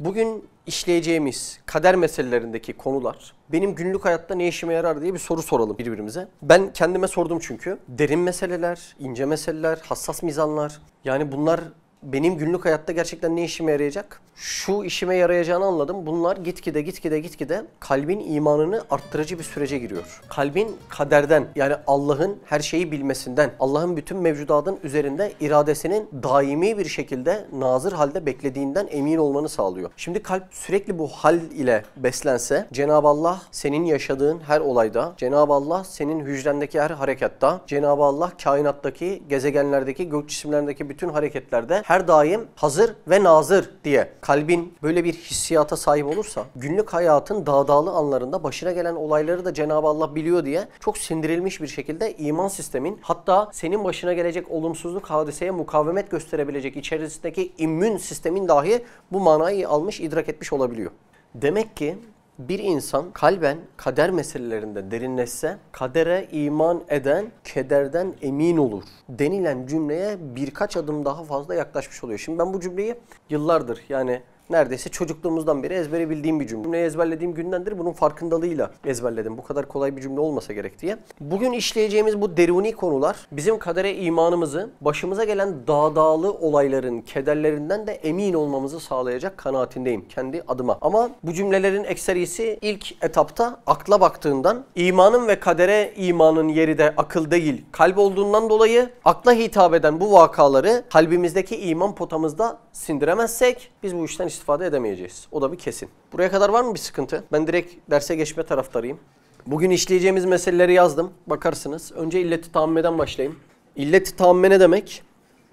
Bugün işleyeceğimiz kader meselelerindeki konular benim günlük hayatta ne işime yarar diye bir soru soralım birbirimize. Ben kendime sordum çünkü. Derin meseleler, ince meseleler, hassas mizanlar. Yani bunlar benim günlük hayatta gerçekten ne işime yarayacak? Şu işime yarayacağını anladım. Bunlar gitgide kalbin imanını arttırıcı bir sürece giriyor. Kalbin kaderden, yani Allah'ın her şeyi bilmesinden, Allah'ın bütün mevcudatın üzerinde iradesinin daimi bir şekilde nazır halde beklediğinden emin olmanı sağlıyor. Şimdi kalp sürekli bu hal ile beslense, Cenab-ı Allah senin yaşadığın her olayda, Cenab-ı Allah senin hücrendeki her harekatta, Cenab-ı Allah kainattaki, gezegenlerdeki, gök cisimlerindeki bütün hareketlerde her daim hazır ve nazır diye kalbin böyle bir hissiyata sahip olursa, günlük hayatın dağdağlı anlarında başına gelen olayları da Cenab-ı Allah biliyor diye çok sindirilmiş bir şekilde iman sistemin, hatta senin başına gelecek olumsuzluk hadiseye mukavemet gösterebilecek içerisindeki immün sistemin dahi bu manayı almış, idrak etmiş olabiliyor. Demek ki bir insan kalben kader meselelerinde derinleşse, kadere iman eden kederden emin olur denilen cümleye birkaç adım daha fazla yaklaşmış oluyor. Şimdi ben bu cümleyi yıllardır, yani neredeyse çocukluğumuzdan beri ezbere bildiğim bir cümle. Cümleyi ezberlediğim gündendir bunun farkındalığıyla ezberledim. Bu kadar kolay bir cümle olmasa gerek diye. Bugün işleyeceğimiz bu deruni konular bizim kadere imanımızı, başımıza gelen dağdağlı olayların kederlerinden de emin olmamızı sağlayacak kanaatindeyim kendi adıma. Ama bu cümlelerin ekserisi ilk etapta akla baktığından, imanın ve kadere imanın yeri de akıl değil, kalp olduğundan dolayı akla hitap eden bu vakaları kalbimizdeki iman potamızda sindiremezsek biz bu işten istifade edemeyeceğiz. O da bir kesin. Buraya kadar var mı bir sıkıntı? Ben direkt derse geçme taraftarıyım. Bugün işleyeceğimiz meseleleri yazdım. Bakarsınız. Önce illet-i taammeden başlayayım. İllet-i taamme ne demek?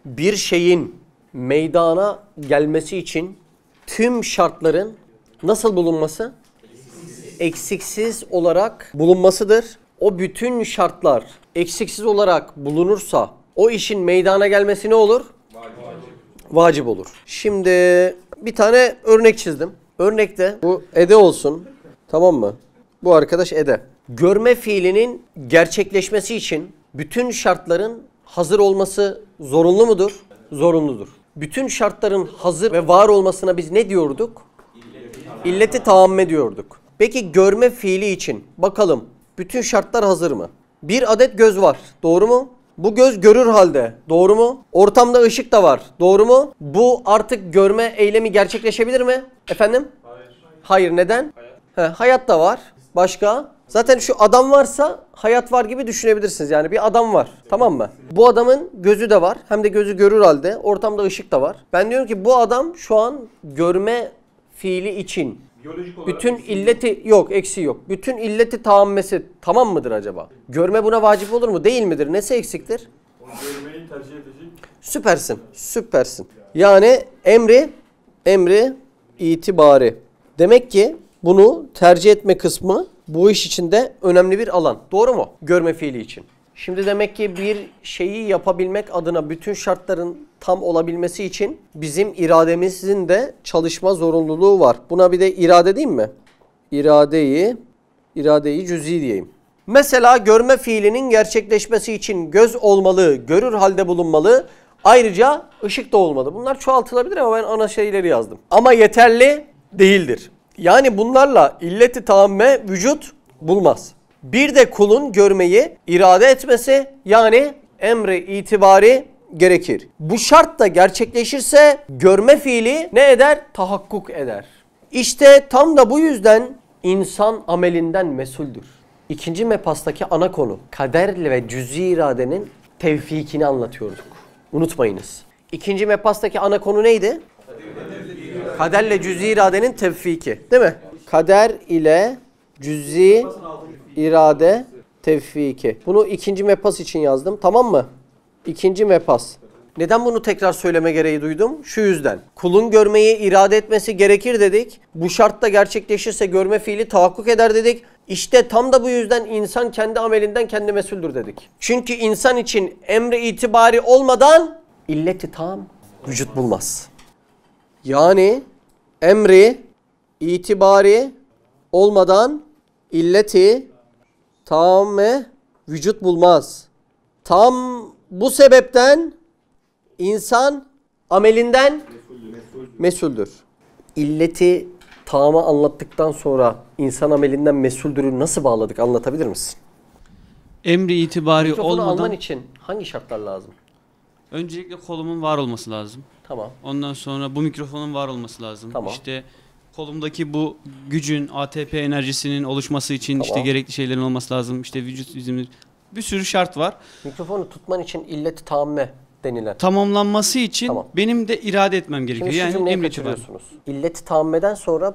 Bir şeyin meydana gelmesi için tüm şartların nasıl bulunması? Eksiksiz olarak bulunmasıdır. O bütün şartlar eksiksiz olarak bulunursa o işin meydana gelmesi ne olur? Vacip olur. Şimdi bir tane örnek çizdim. Örnekte bu ede olsun. Tamam mı? Bu arkadaş ede. Görme fiilinin gerçekleşmesi için bütün şartların hazır olması zorunlu mudur? Zorunludur. Bütün şartların hazır ve var olmasına biz ne diyorduk? İlleti taamme diyorduk. Peki görme fiili için bakalım bütün şartlar hazır mı? Bir adet göz var. Doğru mu? Bu göz görür halde. Doğru mu? Ortamda ışık da var. Doğru mu? Bu artık görme eylemi gerçekleşebilir mi? Efendim? Hayır. Hayır. Neden? Hayat da var. Başka? Zaten şu adam varsa hayat var gibi düşünebilirsiniz. Yani bir adam var. Tamam mı? Bu adamın gözü de var. Hem de gözü görür halde. Ortamda ışık da var. Ben diyorum ki bu adam şu an görme fiili için bütün illeti yok, eksiği yok. Bütün illeti taammesi tamam mıdır acaba? Görme buna vacip olur mu? Değil midir? Nesi eksiktir? Onu görmeyi tercih edecek. Süpersin. Süpersin. Yani emri itibari. Demek ki bunu tercih etme kısmı bu iş içinde önemli bir alan. Doğru mu? Görme fiili için. Şimdi demek ki bir şeyi yapabilmek adına bütün şartların tam olabilmesi için bizim irademizin de çalışma zorunluluğu var. Buna bir de irade diyeyim mi? İradeyi cüz'i diyeyim. Mesela görme fiilinin gerçekleşmesi için göz olmalı, görür halde bulunmalı. Ayrıca ışık da olmalı. Bunlar çoğaltılabilir ama ben ana şeyleri yazdım. Ama yeterli değildir. Yani bunlarla illet-i taamme vücut bulmaz. Bir de kulun görmeyi irade etmesi, yani emri itibari gerekir. Bu şart da gerçekleşirse görme fiili ne eder? Tahakkuk eder. İşte tam da bu yüzden insan amelinden mesuldür. İkinci mepastaki ana konu kader ve cüz'i iradenin tevfikini anlatıyorduk. Unutmayınız. İkinci mepastaki ana konu neydi? Kaderle cüz'i iradenin tevfiki. Değil mi? Kader ile cüz'i irade tevfiki. Bunu ikinci mepas için yazdım. Tamam mı? İkinci mepas. Neden bunu tekrar söyleme gereği duydum? Şu yüzden. Kulun görmeyi irade etmesi gerekir dedik. Bu şartta gerçekleşirse görme fiili tahakkuk eder dedik. İşte tam da bu yüzden insan kendi amelinden kendi mesuldür dedik. Çünkü insan için emri itibari olmadan illeti tam vücut bulmaz. Yani emri itibari olmadan illeti tamme vücut bulmaz. Tam bu sebepten insan amelinden mesuldür. illeti tamamı anlattıktan sonra insan amelinden mesuldürü nasıl bağladık, anlatabilir misin? Emri itibari Mikrofonu alman olmadan için hangi şartlar lazım? öncelikle kolumun var olması lazım. Tamam. Ondan sonra bu mikrofonun var olması lazım. Tamam. İşte kolumdaki bu gücün, ATP enerjisinin oluşması için işte Tamam. gerekli şeylerin olması lazım. İşte vücut izimleri, bir sürü şart var. Mikrofonu tutman için illeti tamme denilen. Tamamlanması için Tamam. benim de irade etmem gerekiyor. Şimdi şu Yani cümleyi emri itibari. kaçırıyorsunuz. İlleti tammeden sonra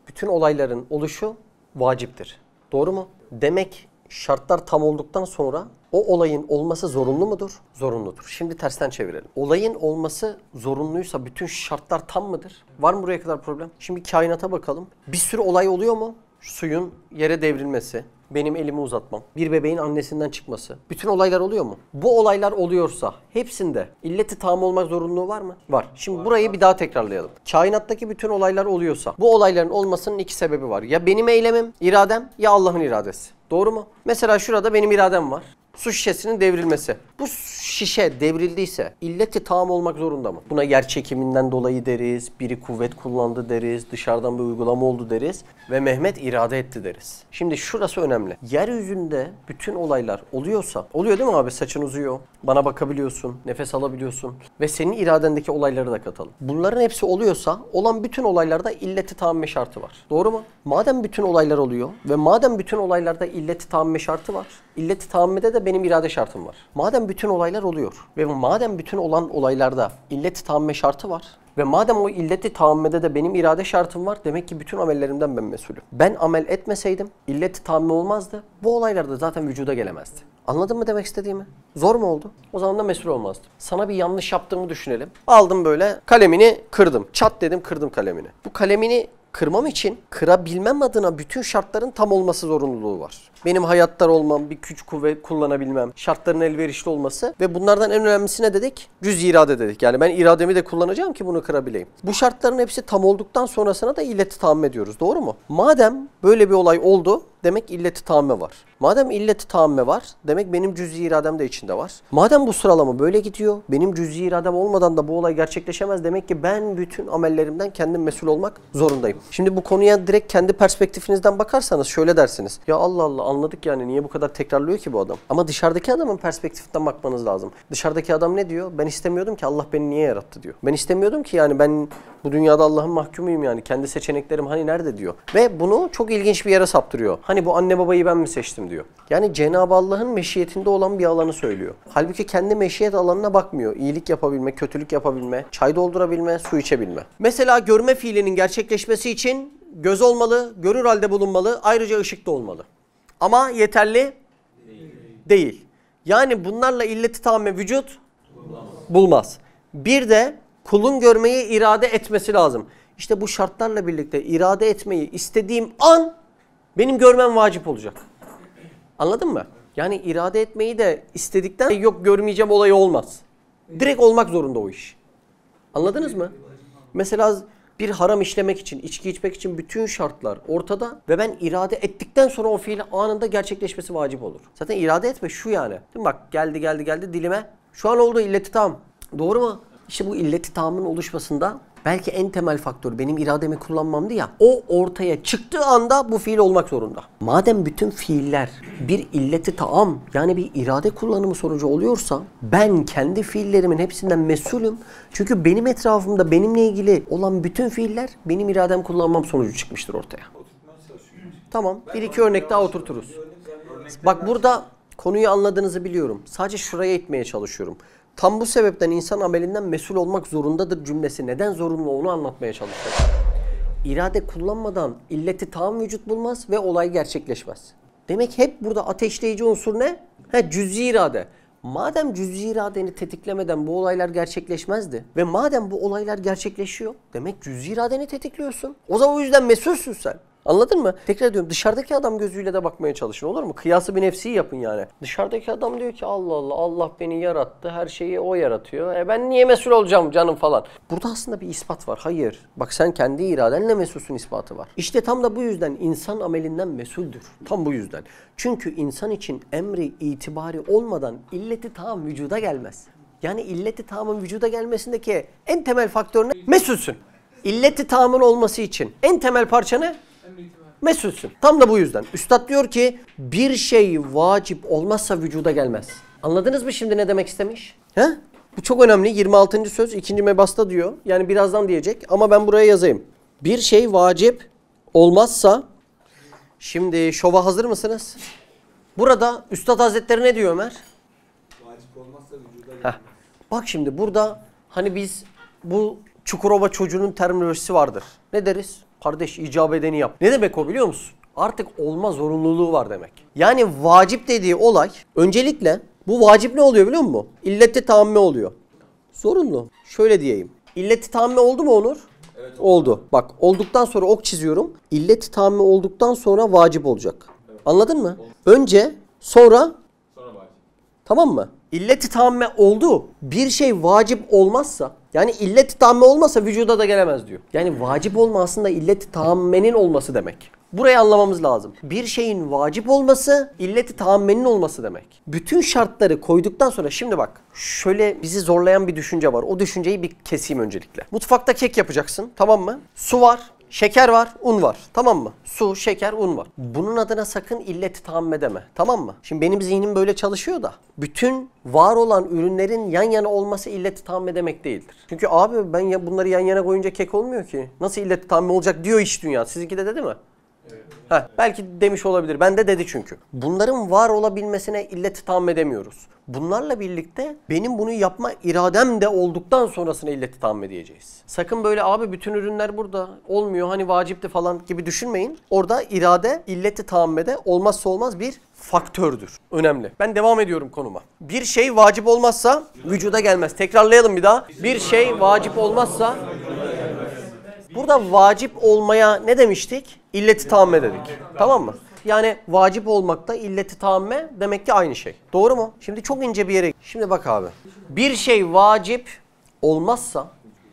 bütün olayların oluşu vaciptir. Doğru mu? Demek şartlar tam olduktan sonra o olayın olması zorunlu mudur? Zorunludur. Şimdi tersten çevirelim. Olayın olması zorunluysa bütün şartlar tam mıdır? Var mı buraya kadar problem? Şimdi kainata bakalım. Bir sürü olay oluyor mu? Suyun yere devrilmesi, benim elimi uzatmam, bir bebeğin annesinden çıkması. Bütün olaylar oluyor mu? Bu olaylar oluyorsa hepsinde illeti tam olmak zorunluluğu var mı? Var. Şimdi burayı bir daha tekrarlayalım. Kainattaki bütün olaylar oluyorsa bu olayların olmasının iki sebebi var. Ya benim eylemim, iradem ya Allah'ın iradesi. Doğru mu? Mesela şurada benim iradem var. Su şişesinin devrilmesi. Bu şişe devrildiyse illeti tam olmak zorunda mı? Buna yer çekiminden dolayı deriz, biri kuvvet kullandı deriz, dışarıdan bir uygulama oldu deriz ve Mehmet irade etti deriz. Şimdi şurası önemli. Yeryüzünde bütün olaylar oluyorsa, oluyor değil mi abi? Saçın uzuyor, bana bakabiliyorsun, nefes alabiliyorsun ve senin iradendeki olayları da katalım. Bunların hepsi oluyorsa olan bütün olaylarda illeti tamme şartı var. Doğru mu? Madem bütün olaylar oluyor ve madem bütün olaylarda illeti tamme şartı var, illeti tammede de benim irade şartım var. Madem bütün olaylar oluyor ve madem bütün olan olaylarda illeti tamme şartı var ve madem o illeti tammede de benim irade şartım var, demek ki bütün amellerimden ben mesulüm. Ben amel etmeseydim illeti tamme olmazdı. Bu olaylar da zaten vücuda gelemezdi. Anladın mı demek istediğimi? Zor mu oldu? O zaman da mesul olmazdı. Sana bir yanlış yaptığımı düşünelim. Aldım böyle kalemini kırdım. Çat dedim, kırdım kalemini. Bu kalemini kırmam için kırabilmem adına bütün şartların tam olması zorunluluğu var. Benim hayattar olmam, bir güç kuvvet kullanabilmem, şartların elverişli olması ve bunlardan en önemlisi ne dedik? Cüz-i irade dedik. Yani ben irademi de kullanacağım ki bunu kırabileyim. Bu şartların hepsi tam olduktan sonrasına da illeti tamme ediyoruz. Doğru mu? Madem böyle bir olay oldu, demek illeti tamme var. Madem illeti tamme var, demek benim cüz-i iradem de içinde var. Madem bu sıralama böyle gidiyor, benim cüz-i iradem olmadan da bu olay gerçekleşemez. Demek ki ben bütün amellerimden kendim mesul olmak zorundayım. Şimdi bu konuya direkt kendi perspektifinizden bakarsanız şöyle dersiniz. Ya Allah Allah, anladık yani, niye bu kadar tekrarlıyor ki bu adam? Ama dışarıdaki adamın perspektifinden bakmanız lazım. Dışarıdaki adam ne diyor? Ben istemiyordum ki, Allah beni niye yarattı diyor. Ben istemiyordum ki, yani ben bu dünyada Allah'ın mahkumuyum yani. Kendi seçeneklerim hani nerede diyor. Ve bunu çok ilginç bir yere saptırıyor. Hani bu anne babayı ben mi seçtim diyor. Yani Cenab-ı Allah'ın meşiyetinde olan bir alanı söylüyor. Halbuki kendi meşiyet alanına bakmıyor. İyilik yapabilme, kötülük yapabilme, çay doldurabilme, su içebilme. Mesela görme fiilinin gerçekleşmesi için göz olmalı, görür halde bulunmalı, ayrıca ışık da olmalı. Ama yeterli değil. Yani bunlarla illeti tamme vücut bulmaz. Bir de kulun görmeyi irade etmesi lazım. İşte bu şartlarla birlikte irade etmeyi istediğim an benim görmem vacip olacak. Anladın mı? Yani irade etmeyi de istedikten yok görmeyeceğim olayı olmaz. Direkt olmak zorunda o iş. Anladınız mı? Mesela bir haram işlemek için, içki içmek için bütün şartlar ortada ve ben irade ettikten sonra o fiil anında gerçekleşmesi vacip olur. Zaten irade etme şu yani. Değil mi? Bak geldi dilime. Şu an oldu illeti tam. Doğru mu? İşte bu illeti tamın oluşmasında belki en temel faktör benim irademi kullanmamdı ya. O ortaya çıktığı anda bu fiil olmak zorunda. Madem bütün fiiller bir illeti tam, yani bir irade kullanımı sonucu oluyorsa ben kendi fiillerimin hepsinden mesulüm. Çünkü benim etrafımda benimle ilgili olan bütün fiiller benim iradem kullanmam sonucu çıkmıştır ortaya. Tamam. Bir iki örnek daha oturturuz. Bak burada konuyu anladığınızı biliyorum. Sadece şuraya itmeye çalışıyorum. Tam bu sebepten insan amelinden mesul olmak zorundadır cümlesi neden zorunlu onu anlatmaya çalışıyorum. İrade kullanmadan illeti tam vücut bulmaz ve olay gerçekleşmez. Demek hep burada ateşleyici unsur ne? Cüz-i irade. Madem cüz-i iradeni tetiklemeden bu olaylar gerçekleşmezdi ve madem bu olaylar gerçekleşiyor, demek cüz-i iradeni tetikliyorsun. O zaman o yüzden mesulsün sen. Anladın mı? Tekrar diyorum, dışarıdaki adam gözüyle de bakmaya çalışın, olur mu? Kıyası bir nefsi yapın yani. Dışarıdaki adam diyor ki Allah Allah, Allah beni yarattı, her şeyi o yaratıyor. Ben niye mesul olacağım canım falan. Burada aslında bir ispat var. Hayır. Bak sen kendi iradenle mesulsün ispatı var. İşte tam da bu yüzden insan amelinden mesuldür. Tam bu yüzden. Çünkü insan için emri itibari olmadan illeti tam vücuda gelmez. Yani illeti tamın vücuda gelmesindeki en temel faktör ne? Mesulsün. İlleti tamamın olması için en temel parça ne? Mesulsün. Tam da bu yüzden. Üstad diyor ki bir şey vacip olmazsa vücuda gelmez. Anladınız mı şimdi ne demek istemiş? He? Bu çok önemli. 26. söz 2. mebasta diyor. Yani birazdan diyecek ama ben buraya yazayım. Bir şey vacip olmazsa, şimdi şova hazır mısınız? Burada Üstad Hazretleri ne diyor Ömer? Vacip olmazsa vücuda gelmez. Bak şimdi burada hani biz bu Çukurova çocuğunun terminolojisi vardır. Ne deriz? Kardeş icap edeni yap. Ne demek o biliyor musun? Artık olma zorunluluğu var demek. Yani vacip dediği olay öncelikle bu vacip ne oluyor biliyor musun? İlleti tamme oluyor. Zorunlu. Şöyle diyeyim. İlleti tamme oldu mu Onur? Evet, oldu. Bak olduktan sonra ok çiziyorum. İlleti tamme olduktan sonra vacip olacak. Evet. Anladın mı? Önce sonra vacip. tamam mı? İlleti tamme oldu. Bir şey vacip olmazsa yani illeti tamme olmazsa vücuda da gelemez diyor. Yani vacip olma aslında illeti tammenin olması demek. Burayı anlamamız lazım. Bir şeyin vacip olması illeti tammenin olması demek. Bütün şartları koyduktan sonra şimdi bak şöyle bizi zorlayan bir düşünce var. O düşünceyi bir keseyim öncelikle. Mutfakta kek yapacaksın, tamam mı? Su var. Şeker var, un var. Tamam mı? Su, şeker, un var. Bunun adına sakın illeti tamme deme. Tamam mı? Şimdi benim zihnim böyle çalışıyor da bütün var olan ürünlerin yan yana olması illeti tamme demek değildir. Çünkü abi ben ya bunları yan yana koyunca kek olmuyor ki. Nasıl illeti tamme olacak diyor iş dünya. Sizinki de dedi mi? Evet. Belki demiş olabilir. Ben de dedi çünkü. Bunların var olabilmesine illeti tamme demiyoruz. Bunlarla birlikte benim bunu yapma iradem de olduktan sonrasına illeti tamme diyeceğiz. Sakın böyle abi bütün ürünler burada olmuyor hani vacipti falan gibi düşünmeyin. Orada irade illeti tammede olmazsa olmaz bir faktördür. Önemli. Ben devam ediyorum konuma. Bir şey vacip olmazsa vücuda gelmez. Tekrarlayalım bir daha. Bir şey vacip olmazsa burada vacip olmaya ne demiştik? İlleti tamme dedik. Tamam mı? Yani vacip olmakta illeti tamme demek ki aynı şey. Doğru mu? Şimdi çok ince bir yere. Şimdi bak abi. Bir şey vacip olmazsa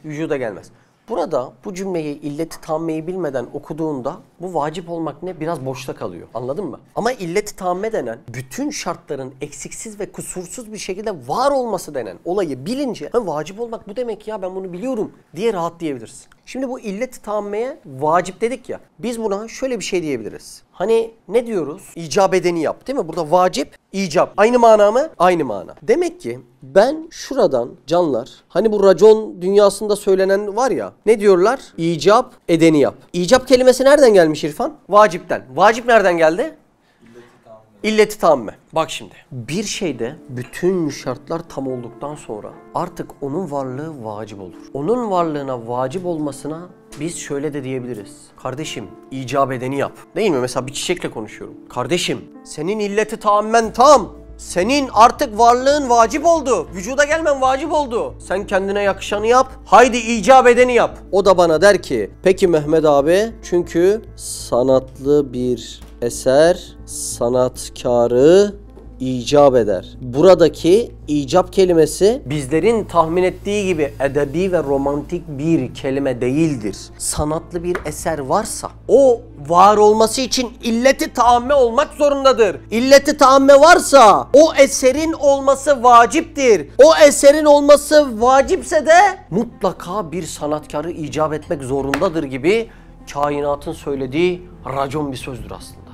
vücuda gelmez. Burada bu cümleyi illeti tammeyi bilmeden okuduğunda bu vacip olmak ne? Biraz boşta kalıyor. Anladın mı? Ama illeti tamme denen bütün şartların eksiksiz ve kusursuz bir şekilde var olması denen olayı bilince vacip olmak bu demek ya ben bunu biliyorum diye rahatlayabilirsin. Şimdi bu illet-i tammeye vacip dedik ya. Biz buna şöyle bir şey diyebiliriz. Hani ne diyoruz? İcap edeni yap değil mi? Burada vacip, icap. Aynı mana mı? Aynı mana. Demek ki ben şuradan canlar hani bu racon dünyasında söylenen var ya ne diyorlar? İcap edeni yap. İcap kelimesi nereden gelmiş İrfan? Vacipten. Vacip nereden geldi? İlleti tamme. Bak şimdi. Bir şeyde bütün şartlar tam olduktan sonra artık onun varlığı vacip olur. Onun varlığına vacip olmasına biz şöyle de diyebiliriz. Kardeşim icap edeni yap. Değil mi? Mesela bir çiçekle konuşuyorum. Kardeşim senin illeti tammen tam. Senin artık varlığın vacip oldu. Vücuda gelmen vacip oldu. Sen kendine yakışanı yap. Haydi icap edeni yap. O da bana der ki peki Mehmet abi çünkü sanatlı bir eser sanatkarı icap eder. Buradaki icap kelimesi bizlerin tahmin ettiği gibi edebi ve romantik bir kelime değildir. Sanatlı bir eser varsa o var olması için illeti taamme olmak zorundadır. İlleti taamme varsa o eserin olması vaciptir. O eserin olması vacipse de mutlaka bir sanatkarı icap etmek zorundadır gibi kainatın söylediği racon bir sözdür aslında.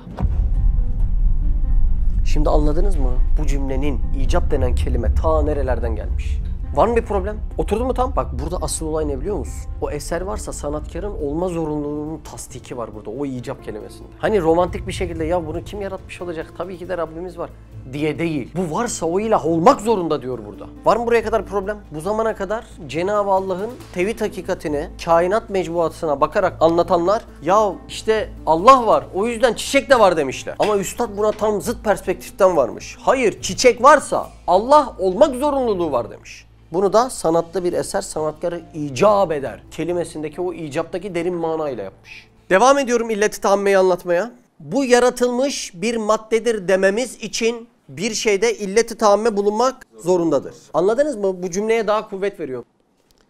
Şimdi anladınız mı? Bu cümlenin icap denen kelime ta nerelerden gelmiş? Var mı bir problem? Oturdu mu tam? Bak burada asıl olay ne biliyor musun? O eser varsa sanatkarın olma zorunluluğunun tasdiki var burada. O icap kelimesinde. Hani romantik bir şekilde ya bunu kim yaratmış olacak? Tabii ki de Rabbimiz var diye değil. Bu varsa o ilah olmak zorunda diyor burada. Var mı buraya kadar problem? Bu zamana kadar Cenab-ı Allah'ın tevhid hakikatini kainat mecmuasına bakarak anlatanlar ya işte Allah var o yüzden çiçek de var demişler. Ama üstad buna tam zıt perspektiften varmış. Hayır çiçek varsa Allah olmak zorunluluğu var demiş. Bunu da sanatlı bir eser sanatkarı icap eder kelimesindeki o icaptaki derin manayla yapmış. Devam ediyorum illeti tammeyi anlatmaya. Bu yaratılmış bir maddedir dememiz için bir şeyde illeti tamme bulunmak zorundadır. Anladınız mı? Bu cümleye daha kuvvet veriyor.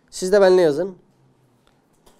Siz de benimle yazın.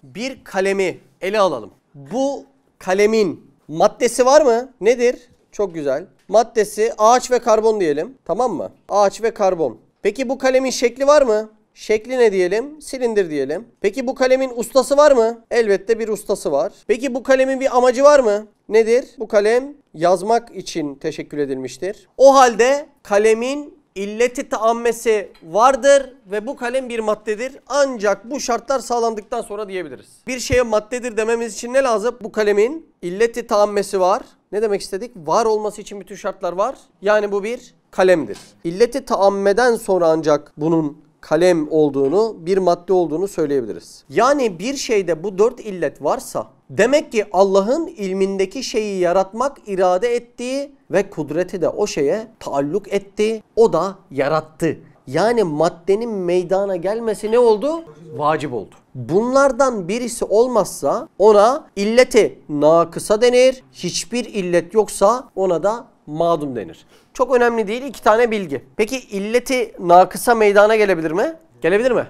Bir kalemi ele alalım. Bu kalemin maddesi var mı? Nedir? Çok güzel. Maddesi ağaç ve karbon diyelim. Tamam mı? Ağaç ve karbon. Peki bu kalemin şekli var mı? Şekli ne diyelim? Silindir diyelim. Peki bu kalemin ustası var mı? Elbette bir ustası var. Peki bu kalemin bir amacı var mı? Nedir? Bu kalem yazmak için teşekkül edilmiştir. O halde kalemin illeti taammesi vardır ve bu kalem bir maddedir. Ancak bu şartlar sağlandıktan sonra diyebiliriz. Bir şeye maddedir dememiz için ne lazım? Bu kalemin illeti taammesi var. Ne demek istedik? Var olması için bütün şartlar var. Yani bu bir kalemdir. İlleti taammeden sonra ancak bunun kalem olduğunu, bir madde olduğunu söyleyebiliriz. Yani bir şeyde bu 4 illet varsa demek ki Allah'ın ilmindeki şeyi yaratmak irade ettiği ve kudreti de o şeye taalluk etti. O da yarattı. Yani maddenin meydana gelmesi ne oldu? Vacip oldu. Bunlardan birisi olmazsa ona illeti nakısa denir. Hiçbir illet yoksa ona da madum denir. Çok önemli değil, 2 tane bilgi. Peki illeti nakısa meydana gelebilir mi? Gelebilir mi?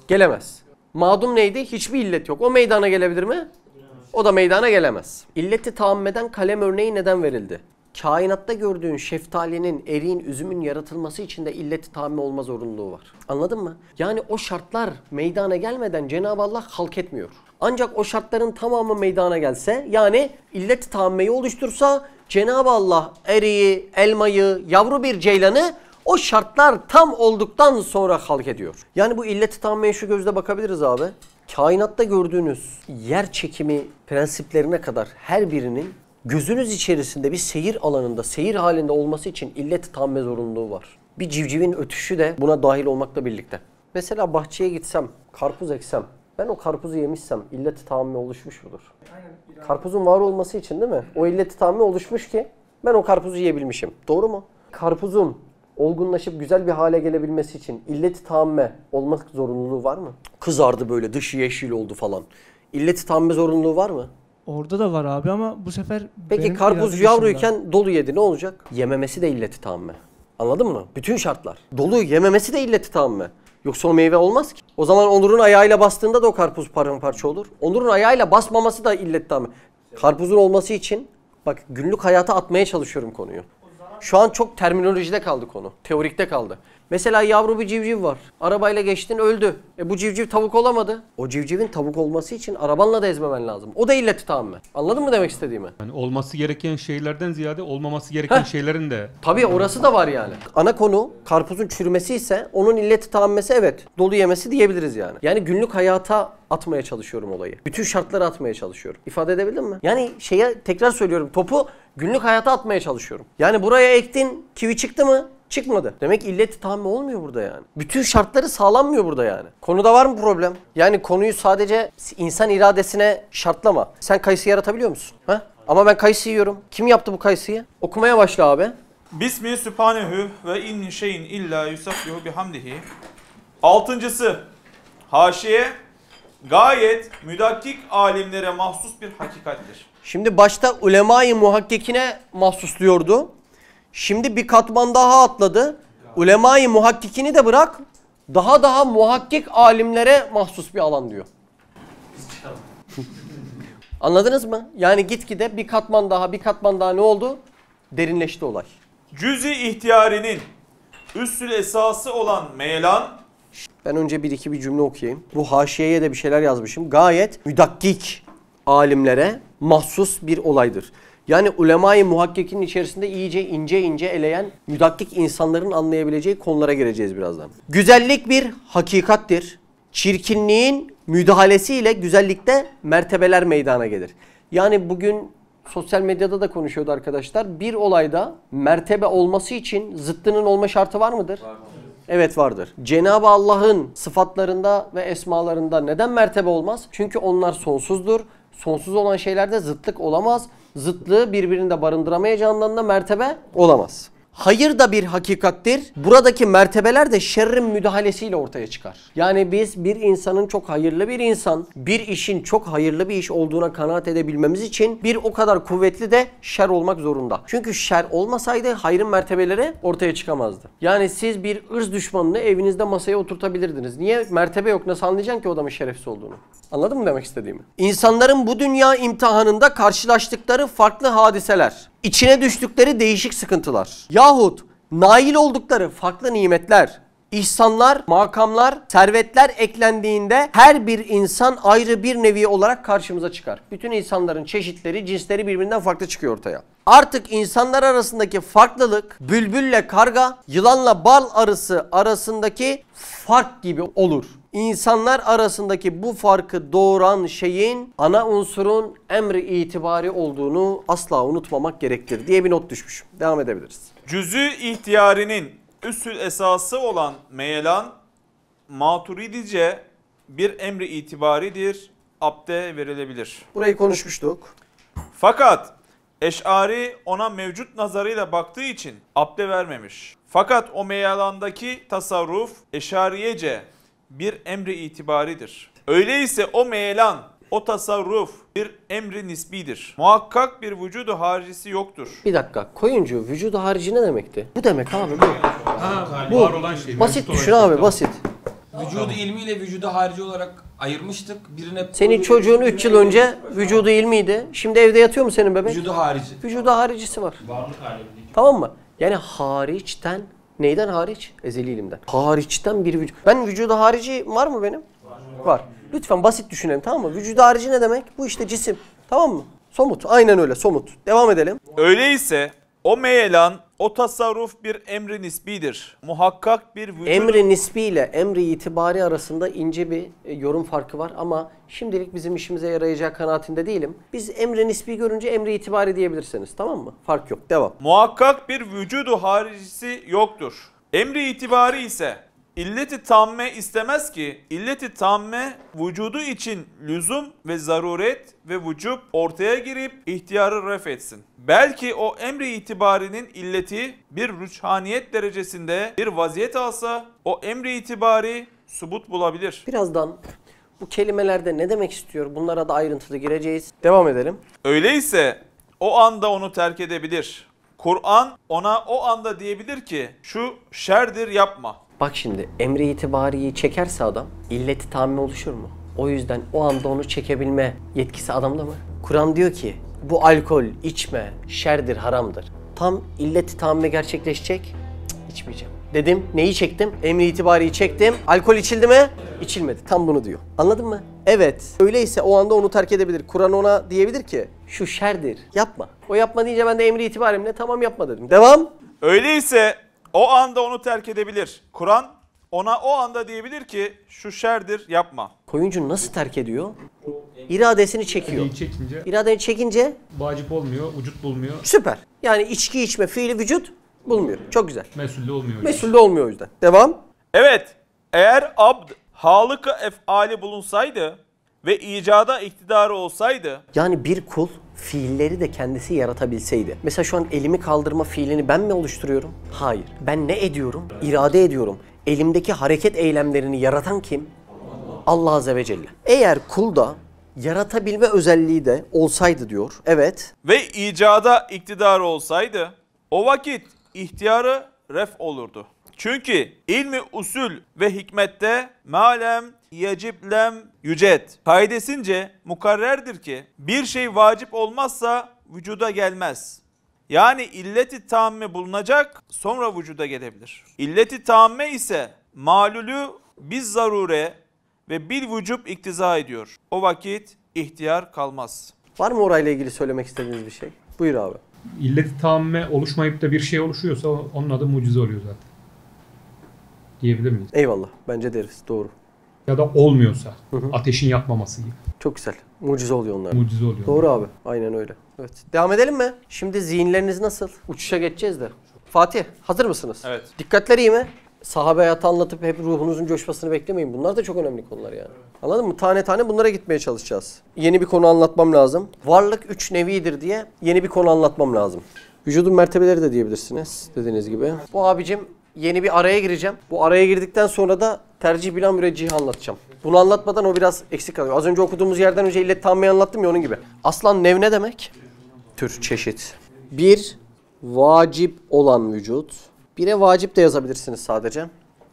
Gelemez. Madum neydi? Hiçbir illet yok. O meydana gelebilir mi? O da meydana gelemez. İlleti taammeden kalem örneği neden verildi? Kainatta gördüğün şeftalinin, eriğin, üzümün yaratılması için de illet-i taamme olma zorunluluğu var. Anladın mı? Yani o şartlar meydana gelmeden Cenab-ı Allah halk etmiyor. Ancak o şartların tamamı meydana gelse, yani illet-i taammeyi oluştursa Cenab-ı Allah eriği, elmayı, yavru bir ceylanı o şartlar tam olduktan sonra halk ediyor. Yani bu illet-i taammeye şu gözle bakabiliriz abi. Kainatta gördüğünüz yer çekimi prensiplerine kadar her birinin gözünüz içerisinde bir seyir alanında, seyir halinde olması için illet-i taamme zorunluluğu var. Bir civcivin ötüşü de buna dahil olmakla birlikte. Mesela bahçeye gitsem, karpuz eksem, ben o karpuzu yemişsem illet-i taamme oluşmuş mudur? Karpuzun var olması için değil mi? O illet-i taamme oluşmuş ki ben o karpuzu yiyebilmişim. Doğru mu? Karpuzun olgunlaşıp güzel bir hale gelebilmesi için illet-i taamme olmak zorunluluğu var mı? Kızardı böyle, dışı yeşil oldu falan. İllet-i taamme zorunluluğu var mı? Orada da var abi ama bu sefer Peki benim karpuz irade yavruyken dolu yedi, ne olacak? Yememesi de illeti taamme. Anladın mı? Bütün şartlar. Dolu yememesi de illeti taamme. Yoksa o meyve olmaz ki. O zaman Onur'un ayağıyla bastığında da o karpuz paramparça olur. Onur'un ayağıyla basmaması da illeti taamme. Karpuzun olması için bak günlük hayata atmaya çalışıyorum konuyu. Şu an çok terminolojide kaldı konu. Teorikte kaldı. Mesela yavru bir civciv var. Arabayla geçtin, öldü. Bu civciv tavuk olamadı. O civcivin tavuk olması için arabanla da ezmemen lazım. O da illeti taamme. Anladın mı demek istediğimi? Yani olması gereken şeylerden ziyade olmaması gereken şeylerin de... Tabii orası da var yani. Ana konu karpuzun çürümesi ise onun illeti taammesi, evet. Dolu yemesi diyebiliriz yani. Yani günlük hayata atmaya çalışıyorum olayı. Bütün şartları atmaya çalışıyorum. İfade edebildim mi? Yani tekrar söylüyorum, topu günlük hayata atmaya çalışıyorum. Yani buraya ektin, kivi çıktı mı? Çıkmadı. Demek illet-i taamme olmuyor burada yani. Bütün şartları sağlanmıyor burada yani. Konuda var mı problem? Yani konuyu sadece insan iradesine şartlama. Sen kayısı yaratabiliyor musun? Ha? Ama ben kayısı yiyorum. Kim yaptı bu kayısıyı? Okumaya başla abi. Bismi Sübhanehu ve in min şeyin illa yusabbihu bihamdihi. 6. Haşiye gayet müdakkik alimlere mahsus bir hakikattir. Şimdi başta ulema-i muhakkikine mahsus diyordu. Şimdi bir katman daha atladı. Ulema-i muhakkikini de bırak. Daha muhakkik alimlere mahsus bir alan diyor. Anladınız mı? Yani gitgide bir katman daha ne oldu? Derinleşti olay. Cüz-i ihtiyarinin üssül esası olan meyelan. Ben önce bir cümle okuyayım. Bu haşiyeye de bir şeyler yazmışım. Gayet müdakkik alimlere mahsus bir olaydır. Yani ulema-i muhakkikinin içerisinde iyice ince eleyen müdakkik insanların anlayabileceği konulara gireceğiz birazdan. Güzellik bir hakikattir. Çirkinliğin müdahalesiyle güzellikte mertebeler meydana gelir. Yani bugün sosyal medyada da konuşuyordu arkadaşlar. Bir olayda mertebe olması için zıttının olma şartı var mıdır? Var. Evet vardır. Cenab-ı Allah'ın sıfatlarında ve esmalarında neden mertebe olmaz? Çünkü onlar sonsuzdur. Sonsuz olan şeylerde zıtlık olamaz. Zıtlığı birbirinde barındıramayacağından da mertebe olamaz. Hayır da bir hakikattir. Buradaki mertebeler de şerrin müdahalesiyle ortaya çıkar. Yani biz bir insanın çok hayırlı bir insan, bir işin çok hayırlı bir iş olduğuna kanaat edebilmemiz için bir o kadar kuvvetli de şer olmak zorunda. Çünkü şer olmasaydı hayrın mertebeleri ortaya çıkamazdı. Yani siz bir ırz düşmanını evinizde masaya oturtabilirdiniz. Niye? Mertebe yok. Nasıl anlayacaksın ki o adamın şerefsiz olduğunu? Anladın mı demek istediğimi? İnsanların bu dünya imtihanında karşılaştıkları farklı hadiseler, içine düştükleri değişik sıkıntılar yahut nail oldukları farklı nimetler, İhsanlar, makamlar, servetler eklendiğinde her bir insan ayrı bir nevi olarak karşımıza çıkar. Bütün insanların çeşitleri, cinsleri birbirinden farklı çıkıyor ortaya. Artık insanlar arasındaki farklılık bülbülle karga, yılanla bal arısı arasındaki fark gibi olur. İnsanlar arasındaki bu farkı doğuran şeyin ana unsurun emri itibari olduğunu asla unutmamak gerektir diye bir not düşmüşüm. Devam edebiliriz. Cüz'ü ihtiyarinin üsül esası olan meyelan, maturidice bir emri itibaridir, abde verilebilir. Burayı konuşmuştuk. Fakat Eş'ari ona mevcut nazarıyla baktığı için abde vermemiş. Fakat o meyelandaki tasarruf Eş'ariyece bir emri itibaridir. Öyleyse o meyelan, o tasarruf bir emri nisbidir. Muhakkak bir vücudu haricisi yoktur. Bir dakika. Koyuncu vücudu harici ne demekti? Bu demek abi bu. Bu. Var olan şey. Basit mevcut düşün olan şey. abi, basit. Vücudu ilmiyle vücudu harici olarak ayırmıştık. Birine Senin çocuğun 3 yıl önce vücudu ilmiydi. Şimdi evde yatıyor mu senin bebek? vücudu harici. Vücudu haricisi var. Tamam mı? Yani hariçten, neyden hariç? Ezeli ilimden. Hariçten bir vücut. Ben vücudu harici var mı benim? Var. Lütfen basit düşünelim, tamam mı? Vücudu harici ne demek? Bu işte cisim. Tamam mı? Somut. Aynen öyle, somut. Devam edelim. Öyleyse o meyelan, o tasarruf bir emri nisbidir. Muhakkak bir vücudu... Emri nisbi ile emri itibari arasında ince bir yorum farkı var ama şimdilik bizim işimize yarayacağı kanaatinde değilim. Biz emri nisbi görünce emri itibari diyebilirsiniz, tamam mı? Fark yok. Devam. Muhakkak bir vücudu haricisi yoktur. Emri itibari ise illeti tamme istemez ki illeti tamme vücudu için lüzum ve zaruret ve vücub ortaya girip ihtiyarı ref etsin. Belki o emri itibarinin illeti bir rüçhaniyet derecesinde bir vaziyet alsa o emri itibari subut bulabilir. Birazdan bu kelimelerde ne demek istiyor? Bunlara da ayrıntılı gireceğiz. Devam edelim. Öyleyse o anda onu terk edebilir. Kur'an ona o anda diyebilir ki şu şerdir yapma. Bak şimdi emri itibariyi çekerse adam illeti tamme oluşur mu? O yüzden o anda onu çekebilme yetkisi adamda mı? Kur'an diyor ki bu alkol içme şerdir, haramdır. Tam illeti tamme gerçekleşecek. Cık, içmeyeceğim. Dedim, neyi çektim? Emri itibariyi çektim. Alkol içildi mi? İçilmedi. Tam bunu diyor. Anladın mı? Evet. Öyleyse o anda onu terk edebilir. Kur'an ona diyebilir ki şu şerdir. Yapma. O yapma deyince ben de emri itibarimle tamam yapma dedim. Devam. Öyleyse o anda onu terk edebilir. Kur'an ona o anda diyebilir ki şu şerdir yapma. Koyuncu nasıl terk ediyor? İradesini çekiyor. Şeyi çekince İradeni çekince vacip olmuyor, vücut bulmuyor, süper. Yani içki içme fiili vücut bulmuyor. Çok güzel. mesulle olmuyor. Mesulde olmuyor o yüzden. Devam. Evet, eğer abd halık-ı efali bulunsaydı ve icada iktidarı olsaydı Yani bir kul fiilleri de kendisi yaratabilseydi. Mesela şu an elimi kaldırma fiilini ben mi oluşturuyorum? Hayır. Ben ne ediyorum? İrade ediyorum. Elimdeki hareket eylemlerini yaratan kim? Allah Azze ve Celle. Eğer kulda yaratabilme özelliği de olsaydı diyor. Evet. ve icada iktidarı olsaydı o vakit ihtiyarı ref olurdu. Çünkü ilmi usul ve hikmette malem yeciblem yücet kaidesince mukarrerdir ki bir şey vacip olmazsa vücuda gelmez. Yani illeti tamme bulunacak sonra vücuda gelebilir. İlleti tamme ise malulü biz zarure ve bil vücub iktiza ediyor. O vakit ihtiyar kalmaz. Var mı orayla ilgili söylemek istediğiniz bir şey? Buyur abi. İlleti tamme oluşmayıp da bir şey oluşuyorsa onun adı mucize oluyor zaten. Diyebilir miyiz? Eyvallah. Bence deriz. Doğru. Ya da olmuyorsa ateşin yakmaması gibi. Çok güzel. Mucize oluyor onlar. Mucize oluyor. Doğru abi. Aynen öyle. Evet. Devam edelim mi? Şimdi zihinleriniz nasıl? Uçuşa geçeceğiz de. Fatih, hazır mısınız? Evet. Dikkatler iyi mi? Sahabe hayatı anlatıp hep ruhunuzun coşmasını beklemeyin. Bunlar da çok önemli konular yani. Anladın mı? Tane tane bunlara gitmeye çalışacağız. Yeni bir konu anlatmam lazım. Varlık 3 nevidir diye yeni bir konu anlatmam lazım. Vücudun mertebeleri de diyebilirsiniz dediğiniz gibi. Bu abicim yeni bir araya gireceğim. Bu araya girdikten sonra da tercih bilen müreccihi anlatacağım. Bunu anlatmadan o biraz eksik kalıyor. Az önce okuduğumuz yerden önce illet tammeyi anlattım ya onun gibi. Aslan nev ne demek? Tür, çeşit. Bir, vacip olan vücut. Bire vacip de yazabilirsiniz sadece.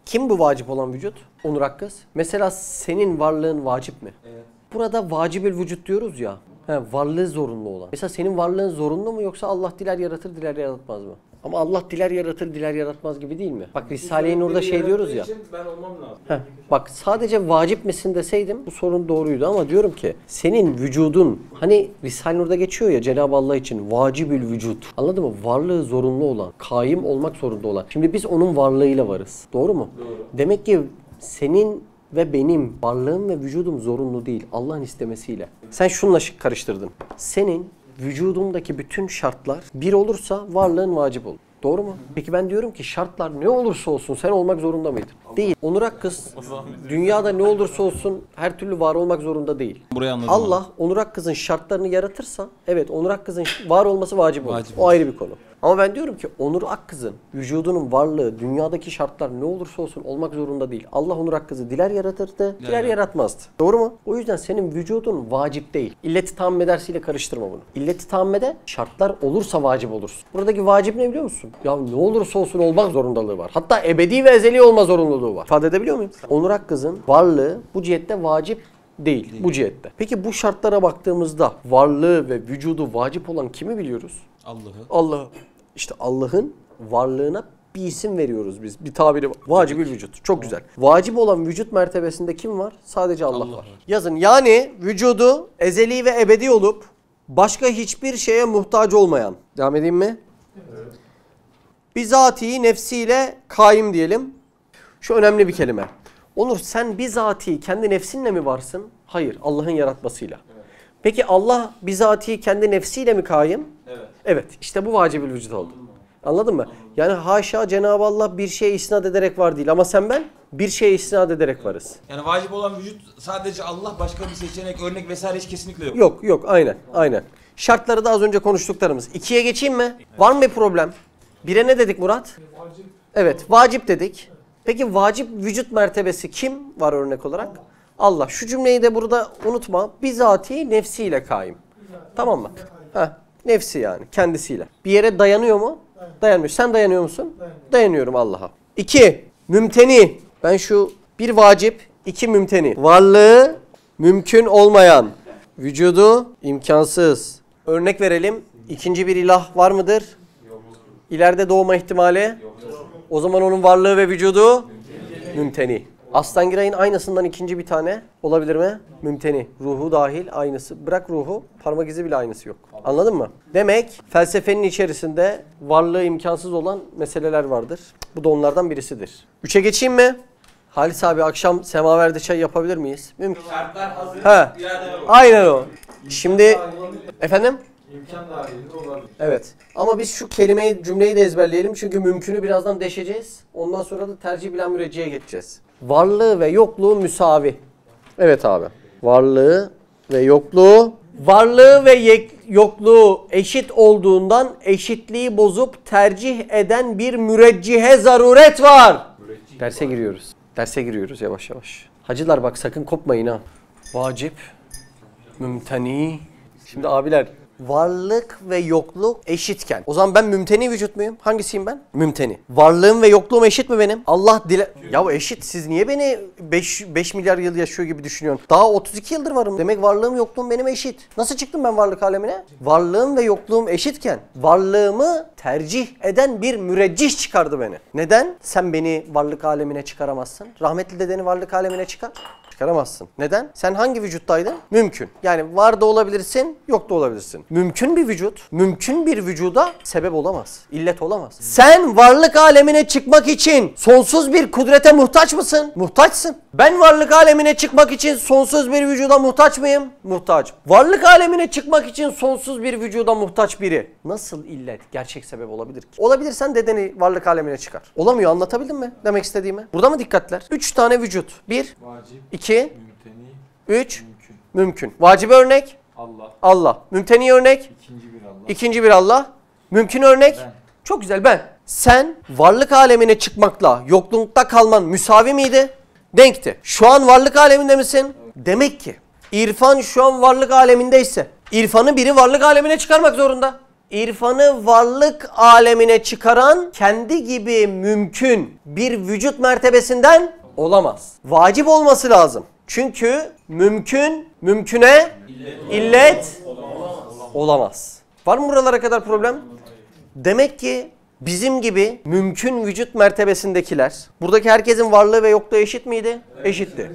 Kim bu vacip olan vücut? Onur Akkız. Mesela senin varlığın vacip mi? Evet. Burada vacibül vücut diyoruz ya. Varlığı zorunlu olan. Mesela senin varlığın zorunlu mu yoksa Allah diler yaratır diler yaratmaz mı? Ama Allah diler yaratır diler yaratmaz gibi değil mi? Bak Risale-i Nur'da şey diyoruz ya. Ben olmam lazım. Bak sadece vacip misin deseydim bu sorun doğruydu ama diyorum ki senin vücudun hani Risale-i Nur'da geçiyor ya Cenab-ı Allah için vacibül vücut. Anladın mı? Varlığı zorunlu olan, kaim olmak zorunda olan. Şimdi biz onun varlığıyla varız. Doğru mu? Doğru. Demek ki senin ve benim varlığım ve vücudum zorunlu değil. Allah'ın istemesiyle. Sen şununla karıştırdın. Senin vücudumdaki bütün şartlar bir olursa varlığın vacip olur. Doğru mu? Peki ben diyorum ki şartlar ne olursa olsun sen olmak zorunda mıydın? Değil. Onur Akkız dünyada ne olursa olsun her türlü var olmak zorunda değil. Burayı anladım. Allah Onur Akkız'ın şartlarını yaratırsa evet Onur Akkız'ın var olması vacip olur. O ayrı bir konu. Ama ben diyorum ki Onur Akkız'ın vücudunun varlığı dünyadaki şartlar ne olursa olsun olmak zorunda değil. Allah Onur Akkız'ı diler yaratırdı, diler yaratmazdı. Doğru mu? O yüzden senin vücudun vacip değil. İlleti tammedersiyle karıştırma bunu. İlleti tammede şartlar olursa vacip olursun. Buradaki vacip ne biliyor musun? Ya ne olursa olsun olmak zorundalığı var. Hatta ebedi ve ezeli olma zorunluluğu var. İfade edebiliyor muyum? Onur Akkız'ın varlığı bu cihette vacip değil. Bu cihette. Peki bu şartlara baktığımızda varlığı ve vücudu vacip olan kimi biliyoruz? Allah'ı. İşte Allah'ın varlığına bir isim veriyoruz biz. Bir tabiri var. Vacibül vücut. Çok güzel. Vacip olan vücut mertebesinde kim var? Sadece Allah var. Yazın. Yani vücudu ezeli ve ebedi olup başka hiçbir şeye muhtaç olmayan. Devam edeyim mi? Evet. Bizatihi nefsiyle kaim diyelim. Şu önemli bir kelime. Onur sen bizatihi kendi nefsinle mi varsın? Hayır. Allah'ın yaratmasıyla. Evet. Peki Allah bizatihi kendi nefsiyle mi kaim? Evet. Evet. İşte bu vacibül vücut oldu. Anladın mı? Yani haşa Cenab-ı Allah bir şeye isnat ederek var değil ama sen ben bir şeye isnat ederek varız. Yani vacip olan vücut sadece Allah, başka bir seçenek, örnek vesaire hiç kesinlikle yok. Yok aynen. Şartları da az önce konuştuklarımız. 2'ye geçeyim mi? Var mı bir problem? 1'e ne dedik Murat? Vacip. Evet vacip dedik. Peki vacip vücut mertebesi kim var örnek olarak? Allah. Şu cümleyi de burada unutma. Bizatihi nefsiyle kaim. Tamam mı? Nefsi yani kendisiyle. Bir yere dayanıyor mu? Dayanmıyor. Sen dayanıyor musun? Dayanıyorum Allah'a. 2. Mümteni. Ben şu bir vacip, 2 mümteni. Varlığı mümkün olmayan, vücudu imkansız. Örnek verelim. İkinci bir ilah var mıdır? İleride doğma ihtimali? O zaman onun varlığı ve vücudu mümteni. Aslan Giray'ın aynısından ikinci bir tane olabilir mi? Mümteni. Ruhu dahil aynısı. Bırak ruhu, parmak izi bile aynısı yok. Anladın mı? Demek felsefenin içerisinde varlığı imkansız olan meseleler vardır. Bu da onlardan birisidir. 3'e geçeyim mi? Halis abi akşam semaverde çay yapabilir miyiz? Mümkün. Şartlar hazır. Aynen o. Şimdi efendim? İmkan dahilinde olabilir. Evet. Ama biz şu cümleyi de ezberleyelim. Çünkü mümkünü birazdan deşeceğiz. Ondan sonra da tercih bilen mürecciye geçeceğiz. Varlığı ve yokluğu müsavi. Evet abi. Varlığı ve yokluğu eşit olduğundan eşitliği bozup tercih eden bir müreccihe zaruret var. Derse giriyoruz yavaş yavaş. Hacılar bak sakın kopmayın ha. Vacip, mümteni. Şimdi abiler varlık ve yokluk eşitken. O zaman ben mümteni vücut muyum? Hangisiyim ben? Mümteni. Varlığım ve yokluğum eşit mi benim? Allah Ya eşit. Siz niye beni 5 milyar yıl yaşıyor gibi düşünüyorsun? Daha 32 yıldır varım. Demek varlığım yokluğum benim eşit. Nasıl çıktım ben varlık alemine? Varlığım ve yokluğum eşitken varlığımı tercih eden bir müreccih çıkardı beni. Neden? Sen beni varlık alemine çıkaramazsın. Rahmetli dedeni varlık alemine çıkaramazsın. Neden? Sen hangi vücuttaydın? Mümkün. Yani var da olabilirsin, yok da olabilirsin. Mümkün bir vücut, mümkün bir vücuda sebep olamaz. İllet olamaz. Sen varlık alemine çıkmak için sonsuz bir kudrete muhtaç mısın? Muhtaçsın. Ben varlık alemine çıkmak için sonsuz bir vücuda muhtaç mıyım? Muhtaç. Varlık alemine çıkmak için sonsuz bir vücuda muhtaç biri nasıl illet, gerçek sebep olabilir ki? Olabilirsen dedeni varlık alemine çıkar. Olamıyor, anlatabildim mi demek istediğimi? Burada mı dikkatler? 3 tane vücut. 1, Vacip, 2, mümteni, 3, mümkün. mümkün. Vacibe örnek? Allah. Mümteni örnek? İkinci bir Allah. Mümkün örnek? Ben. Çok güzel ben. Sen varlık alemine çıkmakla yoklukta kalman müsavi miydi? Denkti. Şu an varlık aleminde misin? Evet. Demek ki İrfan şu an varlık alemindeyse İrfan'ı biri varlık alemine çıkarmak zorunda. İrfan'ı varlık alemine çıkaran kendi gibi mümkün bir vücut mertebesinden olamaz. Vacip olması lazım. Çünkü mümkün, mümküne illet olamaz. Var mı buralara kadar problem? Demek ki bizim gibi mümkün vücut mertebesindekiler, buradaki herkesin varlığı ve yokluğu eşit miydi? Eşitti.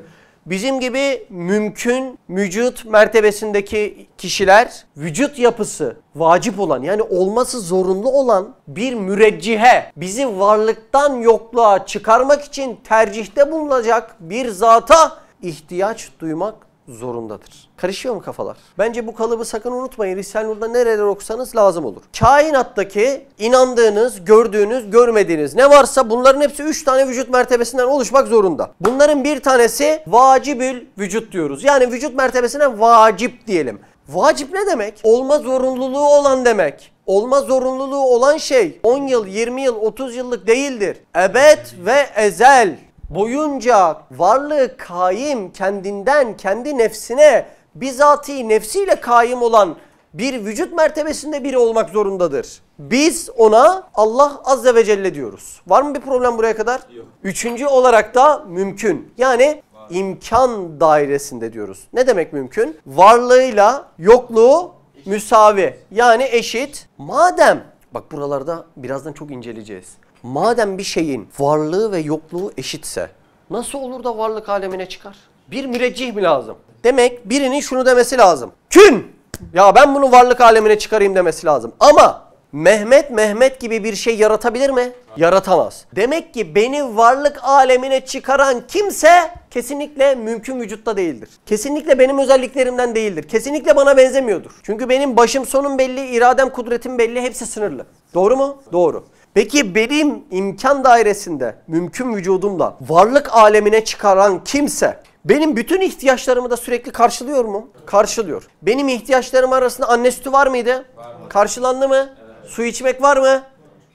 Bizim gibi mümkün vücut mertebesindeki kişiler vücut yapısı vacip olan yani olması zorunlu olan bir müreccihe bizi varlıktan yokluğa çıkarmak için tercihte bulunacak bir zata ihtiyaç duymak zorundadır. Karışıyor mu kafalar? Bence bu kalıbı sakın unutmayın. Risale-i Nur'da nereler okusanız lazım olur. Kainattaki inandığınız, gördüğünüz, görmediğiniz ne varsa bunların hepsi 3 tane vücut mertebesinden oluşmak zorunda. Bunların bir tanesi vacibül vücut diyoruz. Yani vücut mertebesine vacip diyelim. Vacip ne demek? Olma zorunluluğu olan demek. Olma zorunluluğu olan şey 10 yıl, 20 yıl, 30 yıllık değildir. Ebed ve ezel boyunca varlığı kaim, kendinden, kendi nefsine, bizatihi nefsiyle kaim olan bir vücut mertebesinde biri olmak zorundadır. Biz ona Allah Azze ve Celle diyoruz. Var mı bir problem buraya kadar? Yok. Üçüncü olarak da mümkün. Yani imkan dairesinde diyoruz. Ne demek mümkün? Varlığıyla yokluğu müsavi. Yani eşit. Madem, bak buralarda birazdan çok inceleyeceğiz. Madem bir şeyin varlığı ve yokluğu eşitse nasıl olur da varlık alemine çıkar? Bir müreccih mi lazım? Demek birinin şunu demesi lazım. Kün! Ya ben bunu varlık alemine çıkarayım demesi lazım. Ama Mehmet gibi bir şey yaratabilir mi? Yaratamaz. Demek ki beni varlık alemine çıkaran kimse kesinlikle mümkün vücutta değildir. Kesinlikle benim özelliklerimden değildir. Kesinlikle bana benzemiyordur. Çünkü benim başım sonum belli, iradem kudretim belli, hepsi sınırlı. Doğru mu? Doğru. Peki benim imkan dairesinde, mümkün vücudumla varlık alemine çıkaran kimse benim bütün ihtiyaçlarımı da sürekli karşılıyor mu? Karşılıyor. Benim ihtiyaçlarım arasında anne sütü var mıydı? Karşılandı mı? Evet. Su içmek var mı?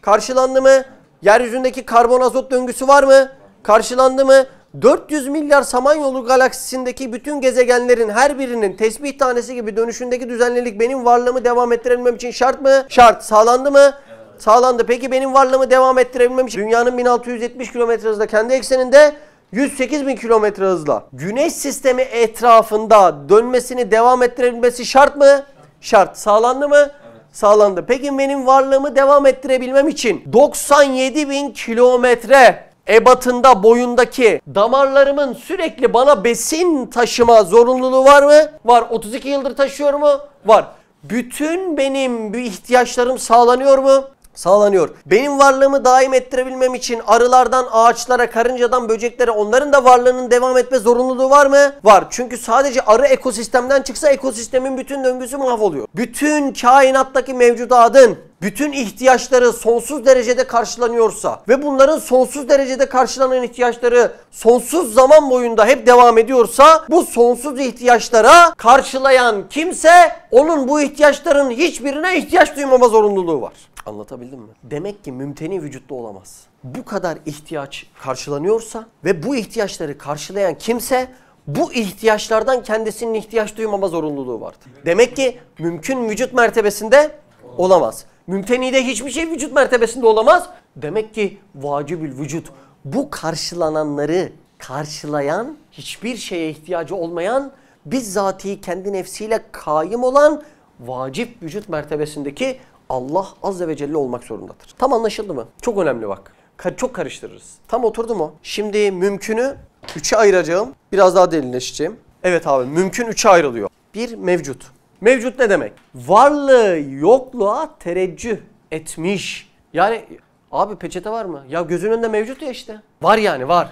Karşılandı mı? Yeryüzündeki karbon azot döngüsü var mı? Karşılandı mı? 400 milyar Samanyolu galaksisindeki bütün gezegenlerin her birinin tesbih tanesi gibi dönüşündeki düzenlilik benim varlığımı devam ettirebilmem için şart mı? Şart. Sağlandı mı? Evet. Sağlandı. Peki benim varlığımı devam ettirebilmem için dünyanın 1670 kilometre hızla kendi ekseninde 108.000 kilometre hızla güneş sistemi etrafında dönmesini devam ettirebilmesi şart mı? Şart. Sağlandı mı? Evet. Sağlandı. Peki benim varlığımı devam ettirebilmem için 97.000 kilometre ebatında boyundaki damarlarımın sürekli bana besin taşıma zorunluluğu var mı? Var. 32 yıldır taşıyor mu? Var. Bütün benim ihtiyaçlarım sağlanıyor mu? Sağlanıyor. Benim varlığımı daim ettirebilmem için arılardan, ağaçlara, karıncadan, böceklere onların da varlığının devam etme zorunluluğu var mı? Var. Çünkü sadece arı ekosistemden çıksa ekosistemin bütün döngüsü mahvoluyor. Bütün kainattaki mevcudatın bütün ihtiyaçları sonsuz derecede karşılanıyorsa ve bunların sonsuz derecede karşılanan ihtiyaçları sonsuz zaman boyunda hep devam ediyorsa bu sonsuz ihtiyaçlara karşılayan kimse onun bu ihtiyaçların hiçbirine ihtiyaç duymama zorunluluğu var. Anlatabildim mi? Demek ki mümteni vücutta olamaz. Bu kadar ihtiyaç karşılanıyorsa ve bu ihtiyaçları karşılayan kimse bu ihtiyaçlardan kendisinin ihtiyaç duymama zorunluluğu vardır. Demek ki mümkün vücut mertebesinde olamaz. Mümtenide hiçbir şey vücut mertebesinde olamaz. Demek ki vacibül vücut bu karşılananları karşılayan, hiçbir şeye ihtiyacı olmayan, bizzatihi kendi nefsiyle kaim olan vacip vücut mertebesindeki Allah Azze ve Celle olmak zorundadır. Tam anlaşıldı mı? Çok önemli bak. Çok karıştırırız. Tam oturdu mu? Şimdi mümkünü 3'e ayıracağım. Biraz daha derinleşeceğim. Evet abi, mümkün 3'e ayrılıyor. Bir, mevcut. Mevcut ne demek? Varlığı yokluğa tereccüh etmiş. Yani abi peçete var mı? Ya gözünün önünde mevcut ya işte. Var yani, var.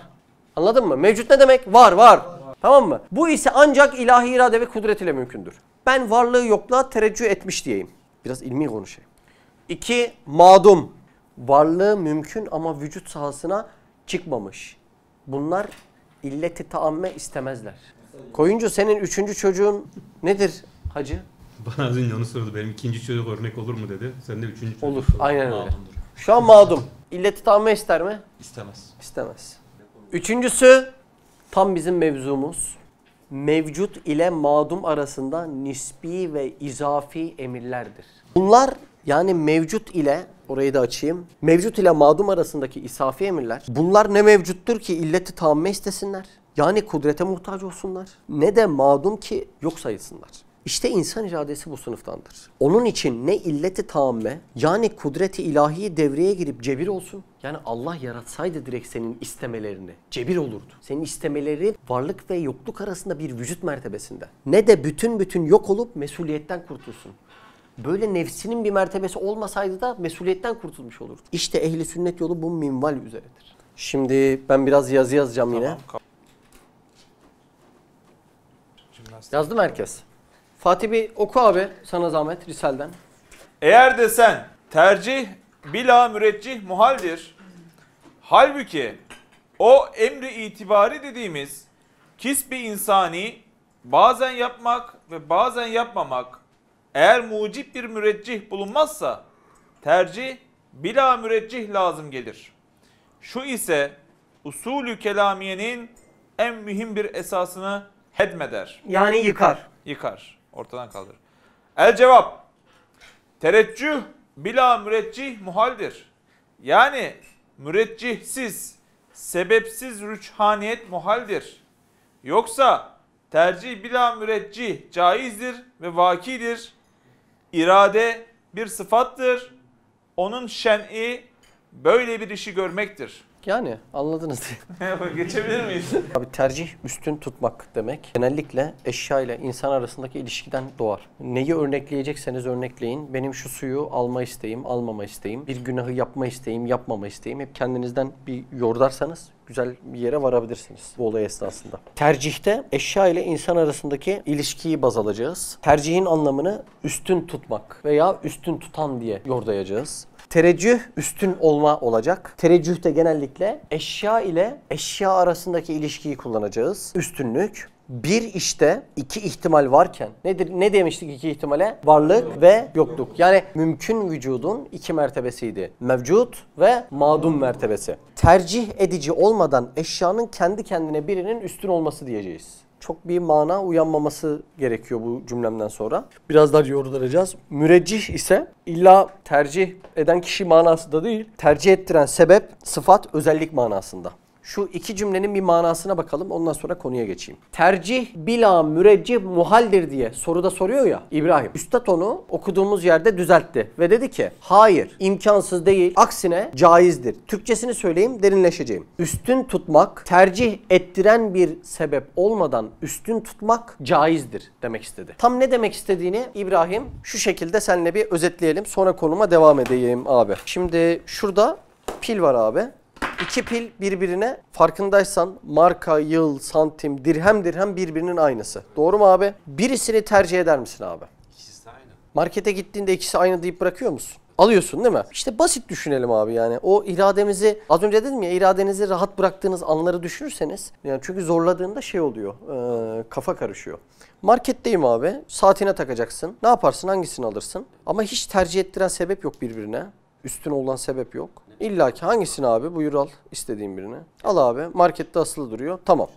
Anladın mı? Mevcut ne demek? Var. Tamam mı? Bu ise ancak ilahi irade ve kudret ile mümkündür. Ben varlığı yokluğa tereccüh etmiş diyeyim. Biraz ilmi konuşayım. 2. Madum. Varlığı mümkün ama vücut sahasına çıkmamış. Bunlar illeti taamme istemezler. Koyuncu, senin 3. çocuğun nedir hacı? Bana az önce onu sordu. Benim 2. çocuk örnek olur mu dedi. Sen de 3. çocuk. Olur. Aynen öyle. Şu an madum. İlleti taamme ister mi? İstemez. İstemez. 3.'sü tam bizim mevzumuz. Mevcut ile madum arasında nisbi ve izafi emirlerdir. Bunlar yani mevcut ile, orayı da açayım, mevcut ile madum arasındaki isafi emirler, bunlar ne mevcuttur ki illeti tamme istesinler, Yani kudrete muhtaç olsunlar ne de madum ki yok sayılsınlar. İşte insan iradesi bu sınıftandır. Onun için ne illeti tamme yani kudreti ilahi devreye girip cebir olsun. Yani Allah yaratsaydı direkt senin istemelerini cebir olurdu. Senin istemeleri varlık ve yokluk arasında bir vücut mertebesinde. Ne de bütün yok olup mesuliyetten kurtulsun. Böyle nefsinin bir mertebesi olmasaydı da mesuliyetten kurtulmuş olurdu. İşte ehli sünnet yolu bu minval üzeredir. Şimdi ben biraz yazı yazacağım yine. Yazdı mı herkes? Fatih bir oku abi sana zahmet Risal'den. Eğer desen tercih bila müreccih muhaldir. Halbuki o emri itibari dediğimiz kisbi insani bazen yapmak ve bazen yapmamak eğer mucip bir müreccih bulunmazsa tercih bila müreccih lazım gelir. Şu ise usulü kelamiyenin en mühim bir esasını hedmeder. Yani yıkar. Yıkar. Ortadan kaldırır. El cevap. Tereccüh bila müreccih muhaldir. Yani müreccihsiz, sebepsiz rüçhaniyet muhaldir. Yoksa tercih bila müreccih caizdir ve vakidir. İrade bir sıfattır. Onun şen'i böyle bir işi görmektir. Yani anladınız diye. Geçebilir miyiz? Abi tercih üstün tutmak demek. Genellikle eşya ile insan arasındaki ilişkiden doğar. Neyi örnekleyecekseniz örnekleyin. Benim şu suyu alma isteğim, almama isteğim, bir günahı yapma isteğim, yapmama isteğim. Hep kendinizden bir yordarsanız güzel bir yere varabilirsiniz bu olay esnasında. Tercihte eşya ile insan arasındaki ilişkiyi baz alacağız. Tercihin anlamını üstün tutmak veya üstün tutan diye yordayacağız. Tereccüh üstün olma olacak. Tereccüh de genellikle eşya ile eşya arasındaki ilişkiyi kullanacağız. Üstünlük. Bir işte iki ihtimal varken ne demiştik iki ihtimale? Varlık ve yokluk. Yani mümkün vücudun iki mertebesiydi. Mevcut ve madum mertebesi. Tercih edici olmadan eşyanın kendi kendine birinin üstün olması diyeceğiz. Çok bir mana uyanmaması gerekiyor bu cümlemden sonra. Biraz daha yorulacağız. Müreccih ise illa tercih eden kişi manası da değil. Tercih ettiren sebep, sıfat, özellik manasında. Şu iki cümlenin bir manasına bakalım ondan sonra konuya geçeyim. Tercih bila müreccih muhaldir diye soruda soruyor ya İbrahim. Üstad onu okuduğumuz yerde düzeltti ve dedi ki hayır imkansız değil aksine caizdir. Türkçesini söyleyeyim derinleşeceğim. Üstün tutmak tercih ettiren bir sebep olmadan üstün tutmak caizdir demek istedi. Tam ne demek istediğini İbrahim şu şekilde seninle bir özetleyelim sonra konuma devam edeyim abi. Şimdi şurada pil var abi. İki pil birbirine farkındaysan marka, yıl, santim, dirhem birbirinin aynısı. Doğru mu abi? Birisini tercih eder misin abi? İkisi de aynı. Markete gittiğinde ikisi aynı deyip bırakıyor musun? Alıyorsun değil mi? İşte basit düşünelim abi yani. O irademizi az önce dedim ya iradenizi rahat bıraktığınız anları düşünürseniz yani çünkü zorladığında şey oluyor. Kafa karışıyor. Marketteyim abi. Saatine takacaksın. Ne yaparsın? Hangisini alırsın? Ama hiç tercih ettiren sebep yok birbirine. Üstün olan sebep yok. İlla ki hangisini abi? Buyur al istediğin birini. Al abi. Markette asılı duruyor. Tamam.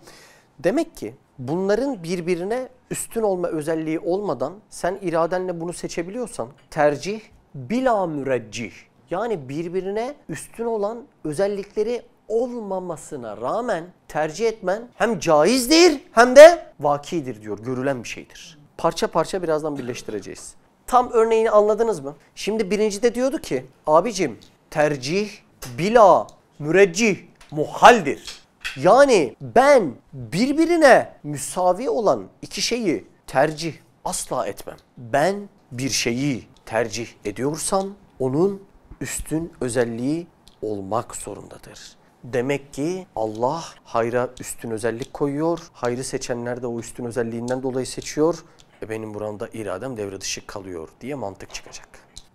Demek ki bunların birbirine üstün olma özelliği olmadan sen iradenle bunu seçebiliyorsan tercih bila müreccih. Yani birbirine üstün olan özellikleri olmamasına rağmen tercih etmen hem caizdir hem de vakidir diyor. Görülen bir şeydir. Parça parça birazdan birleştireceğiz. Tam örneğini anladınız mı? Şimdi birincide diyordu ki abicim tercih bila müreccih muhaldir. Yani ben birbirine müsavi olan iki şeyi tercih asla etmem. Ben bir şeyi tercih ediyorsam onun üstün özelliği olmak zorundadır. Demek ki Allah hayra üstün özellik koyuyor. Hayrı seçenler de o üstün özelliğinden dolayı seçiyor. Benim buramda iradem devre dışı kalıyor diye mantık çıkacak.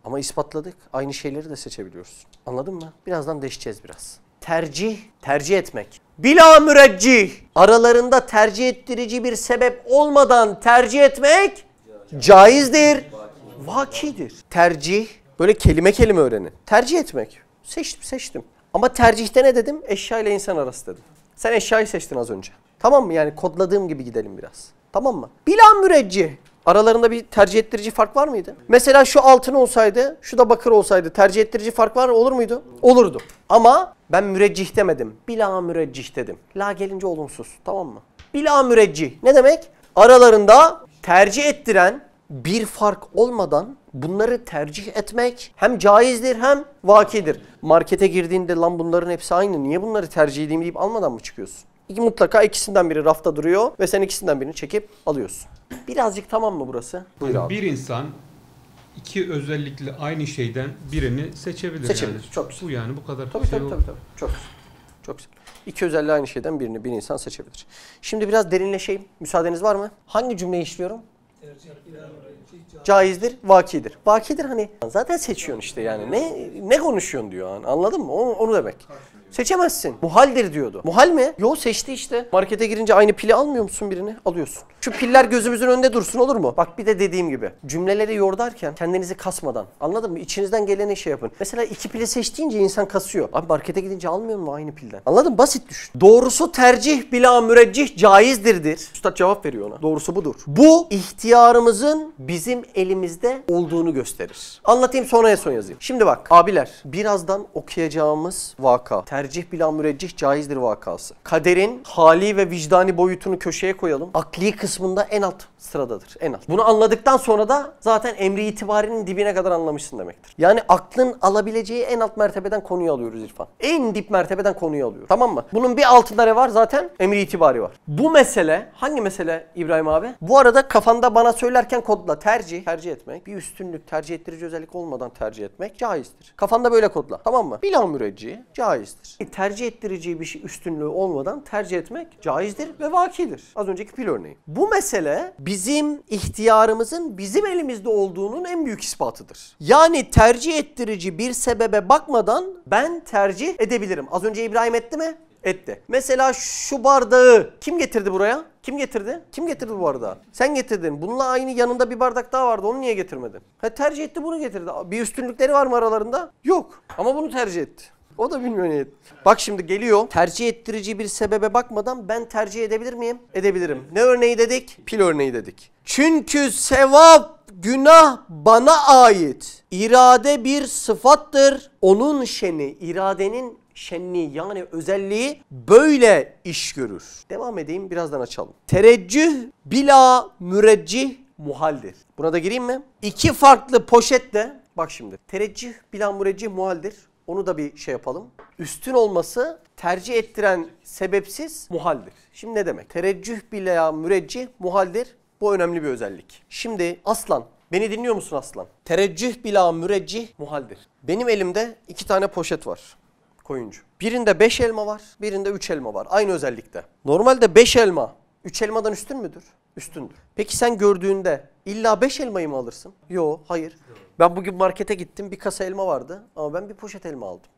Ama ispatladık. Aynı şeyleri de seçebiliyoruz. Anladın mı? Birazdan değişeceğiz biraz. Tercih etmek. Bila müreccih. Aralarında tercih ettirici bir sebep olmadan tercih etmek caizdir. Vakidir. Tercih. Böyle kelime kelime öğrenin. Tercih etmek. Seçtim. Ama tercihte ne dedim? Eşya ile insan arası dedim. Sen eşyayı seçtin az önce. Tamam mı? Yani kodladığım gibi gidelim biraz. Tamam mı? Bila müreccih. Aralarında bir tercih ettirici fark var mıydı? Mesela şu altın olsaydı, şu da bakır olsaydı tercih ettirici fark var mı? Olur muydu? Olurdu. Ama ben müreccih demedim. Bila müreccih dedim. La gelince olumsuz. Tamam mı? Bila müreccih. Ne demek? Aralarında tercih ettiren bir fark olmadan bunları tercih etmek hem caizdir hem vakidir. Markete girdiğinde lan bunların hepsi aynı. Niye bunları tercih edeyim deyip almadan mı çıkıyorsun? Mutlaka ikisinden biri rafta duruyor ve sen ikisinden birini çekip alıyorsun. Birazcık tamam mı burası? Buyur abi. Bir insan iki özellikle aynı şeyden birini seçebilir. Seçebilir. Yani. Çok güzel. Bu yani bu kadar. Tabii. Çok güzel. Çok güzel. İki özelliği aynı şeyden birini bir insan seçebilir. Şimdi biraz derinleşeyim. Müsaadeniz var mı? Hangi cümleyi işliyorum? Caizdir, vakidir. Vakidir hani zaten seçiyorsun işte yani. Ne konuşuyorsun diyor yani. Anladın mı? Onu demek. Seçemezsin. Muhaldir diyordu. Muhal mi? Yo seçti işte. Markete girince aynı pili almıyor musun birini? Alıyorsun. Şu piller gözümüzün önünde dursun olur mu? Bak bir de dediğim gibi. Cümleleri yordarken kendinizi kasmadan. Anladın mı? İçinizden geleni şey yapın. Mesela iki pili seçtiğince insan kasıyor. Abi markete gidince almıyor mu aynı pilden? Anladın mı? Basit düşün. Doğrusu tercih bila müreccih caizdirdir. Üstad cevap veriyor ona. Doğrusu budur. Bu ihtiyarımızın bizim elimizde olduğunu gösterir. Anlatayım sonra en son yazayım. Şimdi bak abiler birazdan okuyacağımız vaka. Tercih bila müreccih caizdir vakası. Kaderin hali ve vicdani boyutunu köşeye koyalım. Akli kısmında en alt sıradadır. En alt. Bunu anladıktan sonra da zaten emri itibarinin dibine kadar anlamışsın demektir. Yani aklın alabileceği en alt mertebeden konuyu alıyoruz İrfan. En dip mertebeden konuyu alıyoruz. Tamam mı? Bunun bir altında ne var? Zaten emri itibari var. Bu mesele hangi mesele İbrahim abi? Bu arada kafanda bana söylerken kodla. Tercih etmek. Bir üstünlük, tercih ettirici özellik olmadan tercih etmek caizdir. Kafanda böyle kodla. Tamam mı? Bila müreccih caizdir. Tercih ettirici bir şey üstünlüğü olmadan tercih etmek caizdir ve vakidir. Az önceki pil örneği. Bu mesele bizim ihtiyarımızın bizim elimizde olduğunun en büyük ispatıdır. Yani tercih ettirici bir sebebe bakmadan ben tercih edebilirim. Az önce İbrahim etti mi? Etti. Mesela şu bardağı kim getirdi buraya? Kim getirdi? Kim getirdi bu bardağı? Sen getirdin. Bununla aynı yanında bir bardak daha vardı. Onu niye getirmedin? Tercih etti bunu getirdi. Bir üstünlükleri var mı aralarında? Yok. Ama bunu tercih etti. O da bilmiyor niyet. Bak şimdi geliyor. Tercih ettirici bir sebebe bakmadan ben tercih edebilir miyim? Edebilirim. Ne örneği dedik? Pil örneği dedik. Çünkü sevap, günah bana ait. İrade bir sıfattır. Onun şeni, iradenin şenliği yani özelliği böyle iş görür. Devam edeyim birazdan açalım. Tereccüh bila müreccih muhaldir. Buna da gireyim mi? İki farklı poşetle bak şimdi. Tereccüh bila müreccih muhaldir. Onu da bir şey yapalım. Üstün olması tercih ettiren sebepsiz muhaldir. Şimdi ne demek? Tereccüh bila müreccih muhaldir. Bu önemli bir özellik. Şimdi Aslan, beni dinliyor musun Aslan? Tereccüh bila müreccih muhaldir. Benim elimde iki tane poşet var. Koyuncu. Birinde 5 elma var, birinde 3 elma var. Aynı özellikte. Normalde 5 elma 3 elmadan üstün müdür? Üstündür. Peki sen gördüğünde illa 5 elmayı mı alırsın? Yok, hayır. Ben bugün markete gittim, bir kasa elma vardı ama ben bir poşet elma aldım.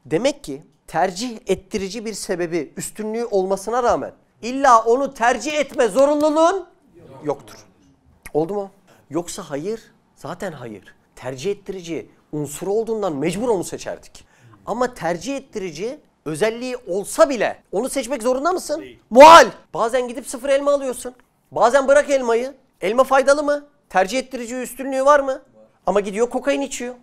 Demek ki tercih ettirici bir sebebi, üstünlüğü olmasına rağmen illa onu tercih etme zorunluluğun yoktur. Oldu mu? Yoksa hayır, zaten hayır. Tercih ettirici unsuru olduğundan mecbur onu seçerdik. Ama tercih ettirici özelliği olsa bile onu seçmek zorunda mısın? Değil. Muhal. Bazen gidip 0 elma alıyorsun. Bazen bırak elmayı. Elma faydalı mı? Tercih ettirici üstünlüğü var mı? Var. Ama gidiyor kokain içiyor.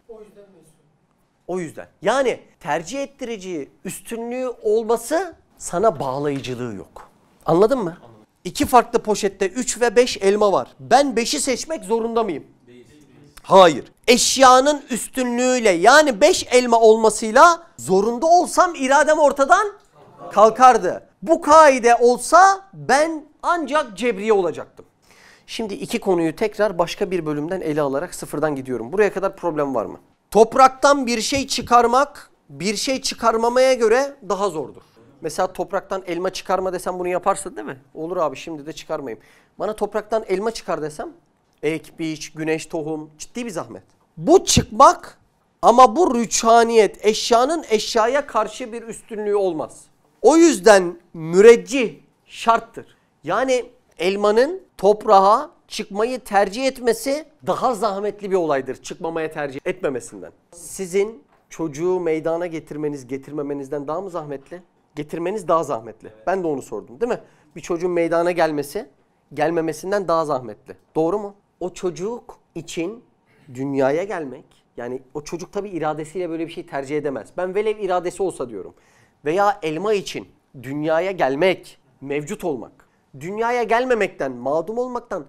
O yüzden. Yani tercih ettirici üstünlüğü olması sana bağlayıcılığı yok. Anladın mı? Anladım. İki farklı poşette 3 ve 5 elma var. Ben 5'i seçmek zorunda mıyım? Hayır. Eşyanın üstünlüğüyle yani 5 elma olmasıyla zorunda olsam iradem ortadan kalkardı. Bu kaide olsa ben ancak cebriye olacaktım. Şimdi iki konuyu tekrar başka bir bölümden ele alarak sıfırdan gidiyorum. Buraya kadar problem var mı? Topraktan bir şey çıkarmak bir şey çıkarmamaya göre daha zordur. Mesela topraktan elma çıkarma desem bunu yaparsın değil mi? Olur abi şimdi de çıkarmayayım. Bana topraktan elma çıkar desem ek, biç, güneş, tohum ciddi bir zahmet. Bu çıkmak ama bu rüçhaniyet eşyanın eşyaya karşı bir üstünlüğü olmaz. O yüzden müreccih şarttır. Yani elmanın toprağa çıkmayı tercih etmesi daha zahmetli bir olaydır çıkmamaya tercih etmemesinden. Sizin çocuğu meydana getirmemenizden daha mı zahmetli? Getirmeniz daha zahmetli. Ben de onu sordum değil mi? Bir çocuğun meydana gelmemesinden daha zahmetli. Doğru mu? o çocuk için dünyaya gelmek, yani o çocuk tabii iradesiyle böyle bir şey tercih edemez. Ben velev iradesi olsa diyorum. Veya elma için dünyaya gelmek, mevcut olmak, dünyaya gelmemekten, mağdum olmaktan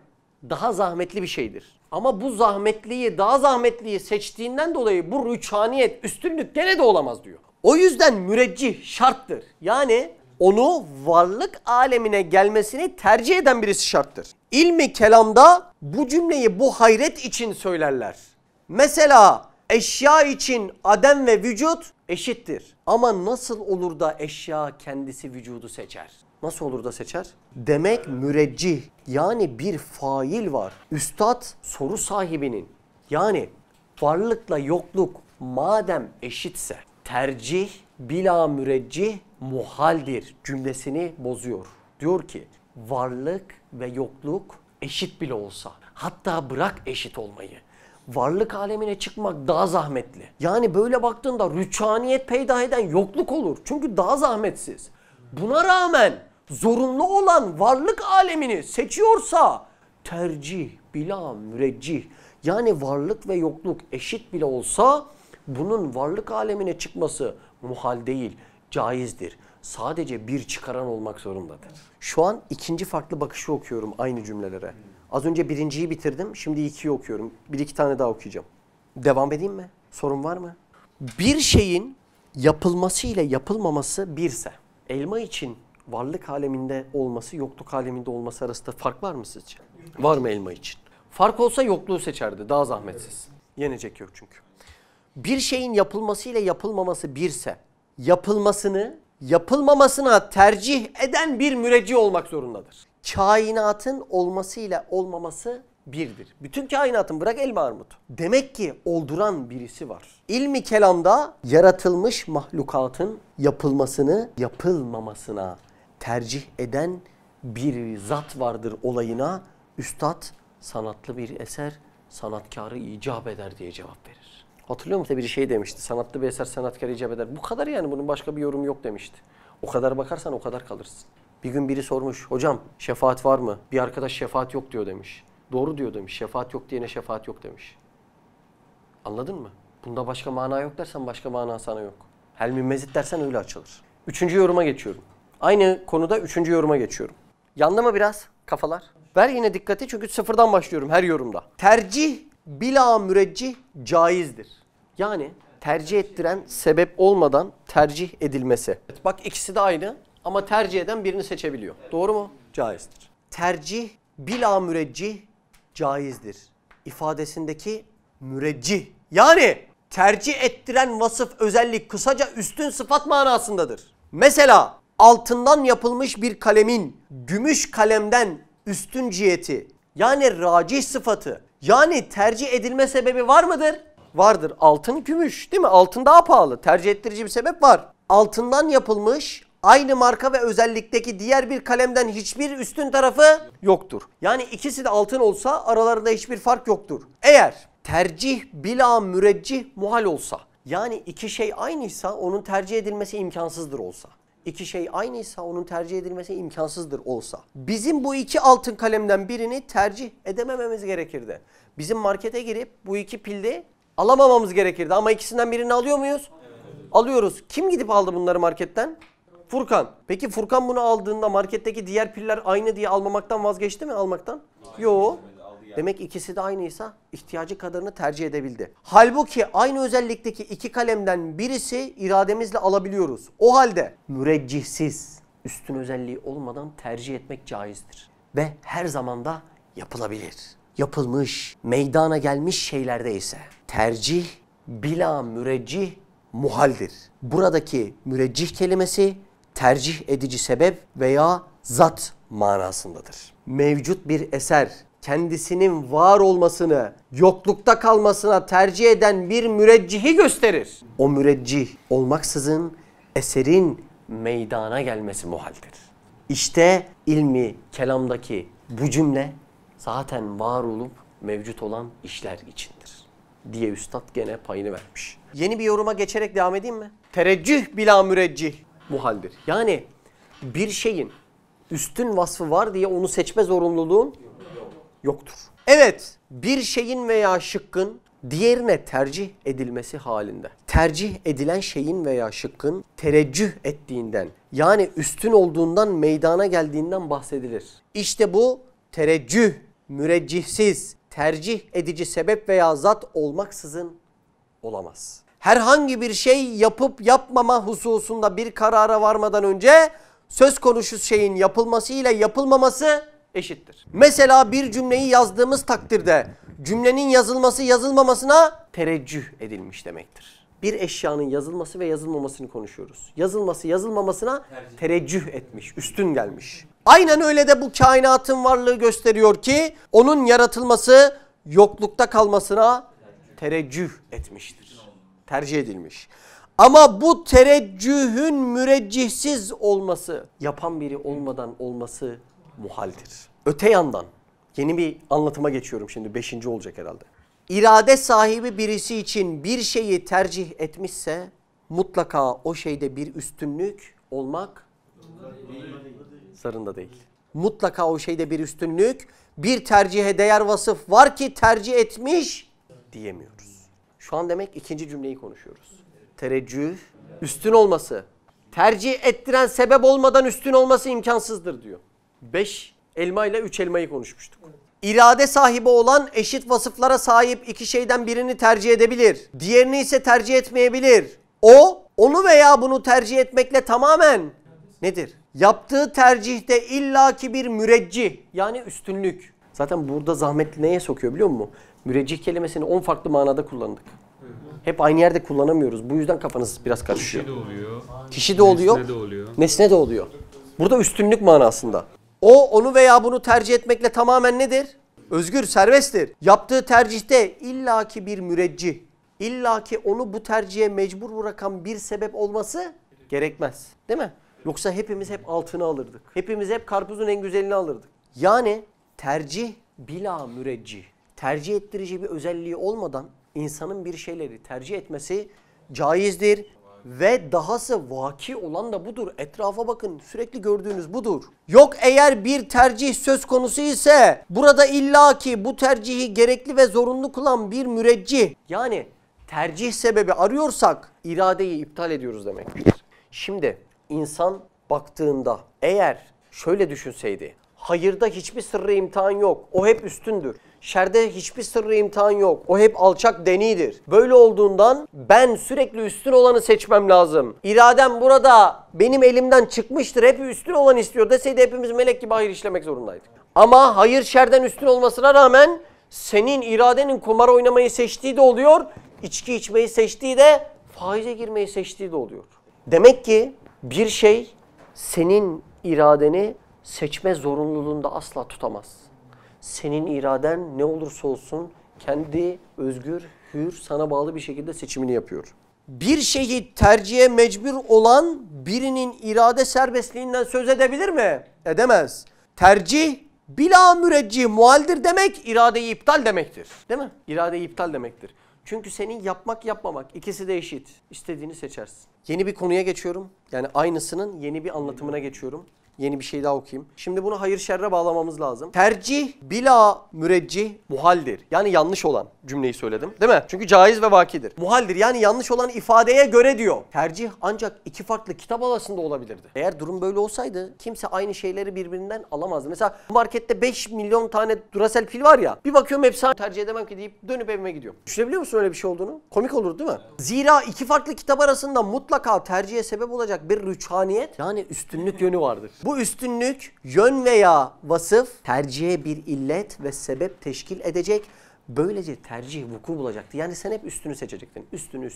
daha zahmetli bir şeydir. Ama bu zahmetliyi, daha zahmetliyi seçtiğinden dolayı bu rüçhaniyet, üstünlük gene de olamaz diyor. O yüzden müreccih şarttır. Yani onu varlık alemine gelmesini tercih eden birisi şarttır. İlmi kelamda bu cümleyi bu hayret için söylerler. Mesela eşya için adem ve vücut eşittir. Ama nasıl olur da eşya kendisi vücudu seçer? Nasıl olur da seçer? Demek müreccih, yani bir fail var. Üstad soru sahibinin, yani varlıkla yokluk madem eşitse tercih bila müreccih muhaldir cümlesini bozuyor. Diyor ki varlık ve yokluk eşit bile olsa, hatta bırak eşit olmayı, varlık alemine çıkmak daha zahmetli. Yani böyle baktığında rüçhaniyet peyda eden yokluk olur. Çünkü daha zahmetsiz. Buna rağmen zorunlu olan varlık alemini seçiyorsa tercih bila müreccih, yani varlık ve yokluk eşit bile olsa bunun varlık alemine çıkması muhal değil, caizdir. Sadece bir çıkaran olmak zorundadır. Şu an ikinci farklı bakışı okuyorum aynı cümlelere. Az önce birinciyi bitirdim, şimdi ikiyi okuyorum. Bir iki tane daha okuyacağım. Devam edeyim mi? Sorun var mı? Bir şeyin yapılması ile yapılmaması birse, elma için varlık aleminde olması, yokluk aleminde olması arasında fark var mı sizce? Var mı elma için? Fark olsa yokluğu seçerdi, daha zahmetsiz. Yenecek yok çünkü. Bir şeyin yapılması ile yapılmaması birse, yapılmasını yapılmamasına tercih eden bir müreccih olmak zorundadır. Kainatın olması ile olmaması birdir. Bütün kainatın, bırak elma armut. Demek ki olduran birisi var. İlmi kelamda yaratılmış mahlukatın yapılmasını yapılmamasına tercih eden bir zat vardır olayına üstad sanatlı bir eser sanatkarı icap eder diye cevap verir. Hatırlıyor musun? Bir şey demişti. Sanatlı bir eser sanatkarı icap eder. Bu kadar, yani bunun başka bir yorum yok demişti. O kadar bakarsan o kadar kalırsın. Bir gün biri sormuş, hocam şefaat var mı? Bir arkadaş şefaat yok diyor demiş. Doğru diyor demiş. Şefaat yok diyene şefaat yok demiş. Anladın mı? Bunda başka mana yok dersen başka mana sana yok. Helmi mezit dersen öyle açılır. Üçüncü yoruma geçiyorum. Aynı konuda üçüncü yoruma geçiyorum. Yandı mı biraz kafalar? Ver yine dikkati çünkü sıfırdan başlıyorum her yorumda. Tercih bila müreccih caizdir. Yani tercih ettiren sebep olmadan tercih edilmesi. Bak ikisi de aynı ama tercih eden birini seçebiliyor. Doğru mu? Caizdir. Tercih bila müreccih caizdir ifadesindeki müreccih, yani tercih ettiren vasıf, özellik kısaca üstün sıfat manasındadır. Mesela altından yapılmış bir kalemin gümüş kalemden üstün ciheti, yani racih sıfatı, yani tercih edilme sebebi var mıdır? Vardır. Altın gümüş değil mi? Altın daha pahalı. Tercih ettirici bir sebep var. Altından yapılmış aynı marka ve özellikteki diğer bir kalemden hiçbir üstün tarafı yoktur. Yani ikisi de altın olsa aralarında hiçbir fark yoktur. Eğer tercih bila müreccih muhal olsa, yani iki şey aynıysa onun tercih edilmesi imkansızdır olsa. İki şey aynıysa onun tercih edilmesi imkansızdır olsa. Bizim bu iki altın kalemden birini tercih edemememiz gerekirdi. Bizim markete girip bu iki pilde alamamamız gerekirdi. Ama ikisinden birini alıyor muyuz? Evet. Alıyoruz. Kim gidip aldı bunları marketten? Furkan. Peki Furkan bunu aldığında marketteki diğer piller aynı diye almamaktan vazgeçti mi almaktan? Yok. Demek ikisi de aynıysa ihtiyacı kadarını tercih edebildi. Halbuki aynı özellikteki iki kalemden birisi irademizle alabiliyoruz. O halde müreccihsiz, üstün özelliği olmadan tercih etmek caizdir. Ve her zaman da yapılabilir. Yapılmış, meydana gelmiş şeylerde ise tercih bila müreccih muhaldir. Buradaki müreccih kelimesi tercih edici sebep veya zat manasındadır. Mevcut bir eser kendisinin var olmasını, yoklukta kalmasına tercih eden bir müreccihi gösterir. O müreccih olmaksızın eserin meydana gelmesi muhaldir. İşte ilmi kelamdaki bu cümle zaten var olup mevcut olan işler içindir diye üstad gene payını vermiş. Yeni bir yoruma geçerek devam edeyim mi? Tereccüh bila müreccih muhaldir. Yani bir şeyin üstün vasfı var diye onu seçme zorunluluğun yoktur. Evet, bir şeyin veya şıkkın diğerine tercih edilmesi halinde, tercih edilen şeyin veya şıkkın tereccüh ettiğinden, yani üstün olduğundan meydana geldiğinden bahsedilir. İşte bu tereccüh, müreccihsiz, tercih edici sebep veya zat olmaksızın olamaz. Herhangi bir şey yapıp yapmama hususunda bir karara varmadan önce söz konusu şeyin yapılması ile yapılmaması eşittir. Mesela bir cümleyi yazdığımız takdirde cümlenin yazılması yazılmamasına tereccüh edilmiş demektir. Bir eşyanın yazılması ve yazılmamasını konuşuyoruz. Yazılması yazılmamasına tereccüh etmiş, üstün gelmiş. Aynen öyle de bu kainatın varlığı gösteriyor ki onun yaratılması yoklukta kalmasına tereccüh etmiştir. Tercih edilmiş. Ama bu tereccühün müreccihsiz olması, yapan biri olmadan olması muhaldir. Öte yandan yeni bir anlatıma geçiyorum şimdi. 5. olacak herhalde. İrade sahibi birisi için bir şeyi tercih etmişse mutlaka o şeyde bir üstünlük olmak zorunda değil. Mutlaka o şeyde bir üstünlük, bir tercihe değer vasıf var ki tercih etmiş diyemiyoruz. Şu an demek ikinci cümleyi konuşuyoruz. Tereccüh, üstün olması, tercih ettiren sebep olmadan üstün olması imkansızdır diyor. 5 elma ile 3 elmayı konuşmuştuk. İrade sahibi olan eşit vasıflara sahip iki şeyden birini tercih edebilir. Diğerini ise tercih etmeyebilir. O, onu veya bunu tercih etmekle tamamen nedir? Yaptığı tercihte illaki bir müreccih, yani üstünlük. Zaten burada zahmetli neye sokuyor biliyor musun? Müreccih kelimesini 10 farklı manada kullandık. Hep aynı yerde kullanamıyoruz. Bu yüzden kafanız biraz karışıyor. Kişi de oluyor. Kişi de oluyor. Nesne de oluyor. Nesne de oluyor. Burada üstünlük manasında. O, onu veya bunu tercih etmekle tamamen nedir? Özgür, serbesttir. Yaptığı tercihte illaki bir müreccih, illaki onu bu tercihe mecbur bırakan bir sebep olması gerekmez. Değil mi? Yoksa hepimiz hep altını alırdık. Hepimiz hep karpuzun en güzelini alırdık. Yani tercih bila müreccih. Tercih ettirici bir özelliği olmadan insanın bir şeyleri tercih etmesi caizdir. Ve dahası vaki olan da budur. Etrafa bakın, sürekli gördüğünüz budur. Yok eğer bir tercih söz konusu ise burada illaki bu tercihi gerekli ve zorunlu kılan bir müreccih, yani tercih sebebi arıyorsak iradeyi iptal ediyoruz demektir. Şimdi insan baktığında eğer şöyle düşünseydi, hayırda hiçbir sırrı imtihan yok, o hep üstündür. Şerde hiçbir sırrı imtihan yok, o hep alçak denidir. Böyle olduğundan ben sürekli üstün olanı seçmem lazım. İradem burada benim elimden çıkmıştır, hep üstün olanı istiyor deseydi hepimiz melek gibi hayır işlemek zorundaydık. Ama hayır şerden üstün olmasına rağmen senin iradenin kumar oynamayı seçtiği de oluyor, içki içmeyi seçtiği de, faize girmeyi seçtiği de oluyor. Demek ki bir şey senin iradeni seçme zorunluluğunda asla tutamaz. Senin iraden ne olursa olsun kendi özgür, hür, sana bağlı bir şekilde seçimini yapıyor. Bir şeyi tercihe mecbur olan birinin irade serbestliğinden söz edebilir mi? Edemez. Tercih bila müreccih muhaldir demek iradeyi iptal demektir. Değil mi? İradeyi iptal demektir. Çünkü senin yapmak yapmamak ikisi de eşit. İstediğini seçersin. Yeni bir konuya geçiyorum. Yani aynısının yeni bir anlatımına geçiyorum. Yeni bir şey daha okuyayım. Şimdi bunu hayır şerre bağlamamız lazım. Tercih bila müreccih muhaldir. Yani yanlış olan cümleyi söyledim. Değil mi? Çünkü caiz ve vakidir. Muhaldir, yani yanlış olan ifadeye göre diyor. Tercih ancak iki farklı kitap arasında olabilirdi. Eğer durum böyle olsaydı kimse aynı şeyleri birbirinden alamazdı. Mesela markette 5 milyon tane Duracell pil var ya. Bir bakıyorum hepsini tercih edemem ki deyip dönüp evime gidiyorum. Düşünebiliyor musun öyle bir şey olduğunu? Komik olur değil mi? Zira iki farklı kitap arasında mutlaka tercihe sebep olacak bir rüçhaniyet, yani üstünlük yönü vardır. Bu üstünlük, yön veya vasıf tercihe bir illet ve sebep teşkil edecek. Böylece tercih vuku bulacaktı. Yani sen hep üstünü seçecektin. Üstünü.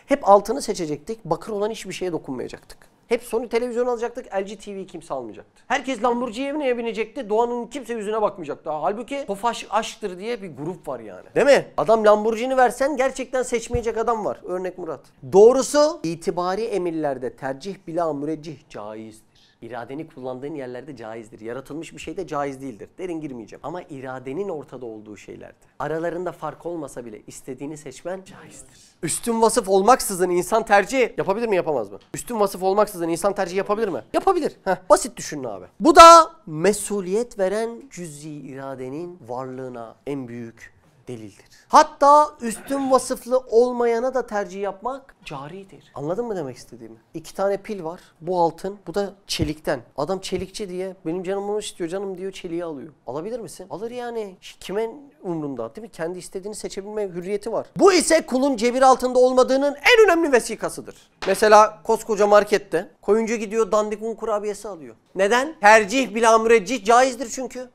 Hep altını seçecektik. Bakır olan hiçbir şeye dokunmayacaktık. Hep Sony televizyon alacaktık. LG TV kimse almayacaktı. Herkes Lamborghini'ye binecekti. Doğan'ın kimse yüzüne bakmayacaktı. Halbuki Tofaş aşktır diye bir grup var yani. Değil mi? Adam Lamborghini versen gerçekten seçmeyecek adam var. Örnek Murat. Doğrusu itibari emirlerde tercih bila müreccih caizdir. İradeni kullandığın yerlerde caizdir. Yaratılmış bir şey de caiz değildir. Derin girmeyeceğim. Ama iradenin ortada olduğu şeylerde. Aralarında fark olmasa bile istediğini seçmen caizdir. Üstün vasıf olmaksızın insan tercih yapabilir mi, yapamaz mı? Üstün vasıf olmaksızın insan tercih yapabilir mi? Yapabilir. Basit düşünün abi. Bu da mesuliyet veren cüz'i iradenin varlığına en büyük delildir. Hatta üstün vasıflı olmayana da tercih yapmak caridir. Anladın mı demek istediğimi? 2 tane pil var. Bu altın, bu da çelikten. Adam çelikçi diye benim canım onu istiyor, canım diyor, çeliği alıyor. Alabilir misin? Alır yani. Kimin umrunda, değil mi? Kendi istediğini seçebilme hürriyeti var. Bu ise kulun cebir altında olmadığının en önemli vesikasıdır. Mesela koskoca markette koyuncu gidiyor dandik un kurabiyesi alıyor. Neden? Tercih bila müreccih caizdir çünkü.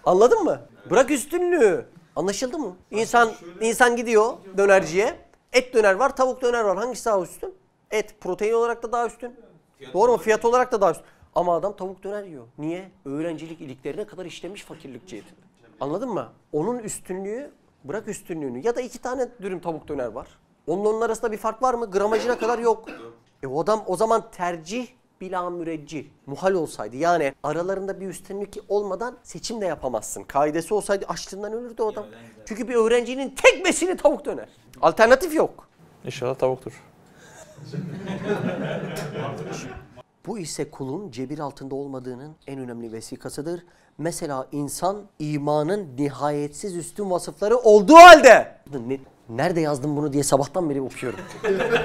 Anladın mı? Bırak üstünlüğü. Anlaşıldı mı? İnsan gidiyor dönerciye. Et döner var, tavuk döner var. Hangisi daha üstün? Et. Protein olarak da daha üstün. Doğru mu? Fiyat olarak da daha üstün. Ama adam tavuk döner yiyor. Niye? Öğrencilik iliklerine kadar işlemiş fakirlik cihetinde. Anladın mı? Onun üstünlüğü, bırak üstünlüğünü. Ya da 2 tane dürüm tavuk döner var. Onun arasında bir fark var mı? Gramajına kadar yok. O adam o zaman tercih bila müreccih. Muhal olsaydı, yani aralarında bir üstünlük olmadan seçim de yapamazsın. Kaidesi olsaydı açlığından ölürdü o adam. Çünkü bir öğrencinin tek besini tavuk döner. Alternatif yok. İnşallah tavuktur. Bu ise kulun cebir altında olmadığının en önemli vesikasıdır. Mesela insan imanın nihayetsiz üstün vasıfları olduğu halde. Nerede yazdım bunu diye sabahtan beri okuyorum.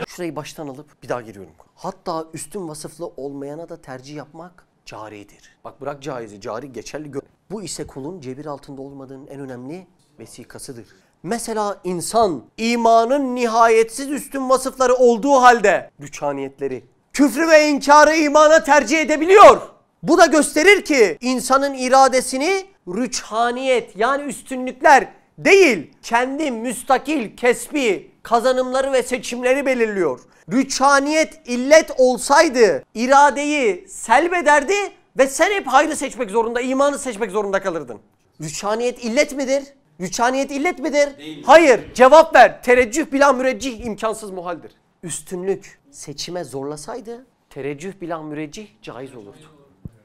Şurayı baştan alıp bir daha giriyorum. Hatta üstün vasıflı olmayana da tercih yapmak caridir. Bak bırak caizi, cari geçerli. Bu ise kulun cebir altında olmadığının en önemli vesikasıdır. Mesela insan imanın nihayetsiz üstün vasıfları olduğu halde rüçhaniyetleri, küfrü ve inkarı imana tercih edebiliyor. Bu da gösterir ki insanın iradesini rüçhaniyet yani üstünlükler değil, kendi müstakil kesbi kazanımları ve seçimleri belirliyor. Rüçhaniyet illet olsaydı iradeyi selbederdi ve sen hep hayrı seçmek zorunda, imanı seçmek zorunda kalırdın. Rüçhaniyet illet midir? Rüçhaniyet illet midir? Değil. Hayır. Cevap ver. Tereccüh bila müreccih imkansız muhaldir. Üstünlük seçime zorlasaydı tereccüh bila müreccih caiz olurdu.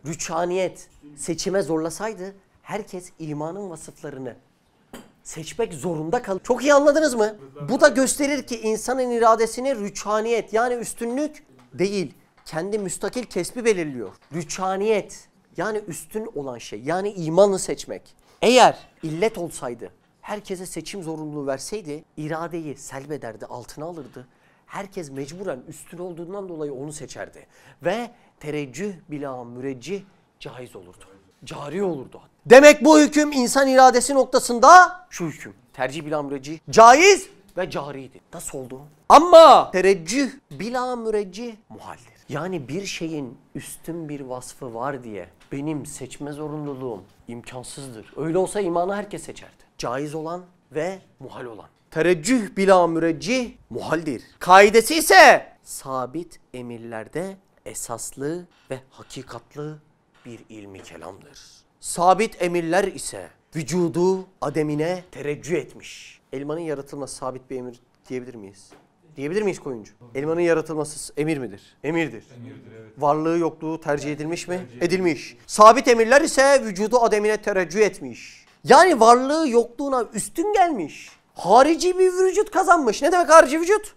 Rüçhaniyet seçime zorlasaydı herkes imanın vasıflarını seçmek zorunda kalır. Çok iyi anladınız mı? Bu da gösterir ki insanın iradesini rüçhaniyet yani üstünlük değil, kendi müstakil kesbi belirliyor. Rüçhaniyet yani üstün olan şey, yani imanı seçmek. Eğer illet olsaydı, herkese seçim zorunluluğu verseydi iradeyi selbederdi, altına alırdı. Herkes mecburen üstün olduğundan dolayı onu seçerdi. Ve tereccüh bila müreccih caiz olurdu. Cari olurdu. Demek bu hüküm insan iradesi noktasında şu hüküm. Tercih bila müreccih caiz ve cariydi. Nasıl oldu? Ama tereccüh bila müreccih muhaldir. Yani bir şeyin üstün bir vasfı var diye benim seçme zorunluluğum imkansızdır. Öyle olsa imanı herkes seçerdi. Caiz olan ve muhal olan. Tereccüh bila müreccih muhaldir. Kaidesi ise sabit emirlerde esaslı ve hakikatlı bir ilmi kelamdır. Sabit emirler ise vücudu ademine tereccüh etmiş. Elmanın yaratılması sabit bir emir diyebilir miyiz? Diyebilir miyiz koyuncu? Elmanın yaratılması emir midir? Emirdir. Evet. Varlığı yokluğu tercih edilmiş mi? Edilmiş. Sabit emirler ise vücudu ademine tereccüh etmiş. Yani varlığı yokluğuna üstün gelmiş. Harici bir vücut kazanmış. Ne demek harici vücut?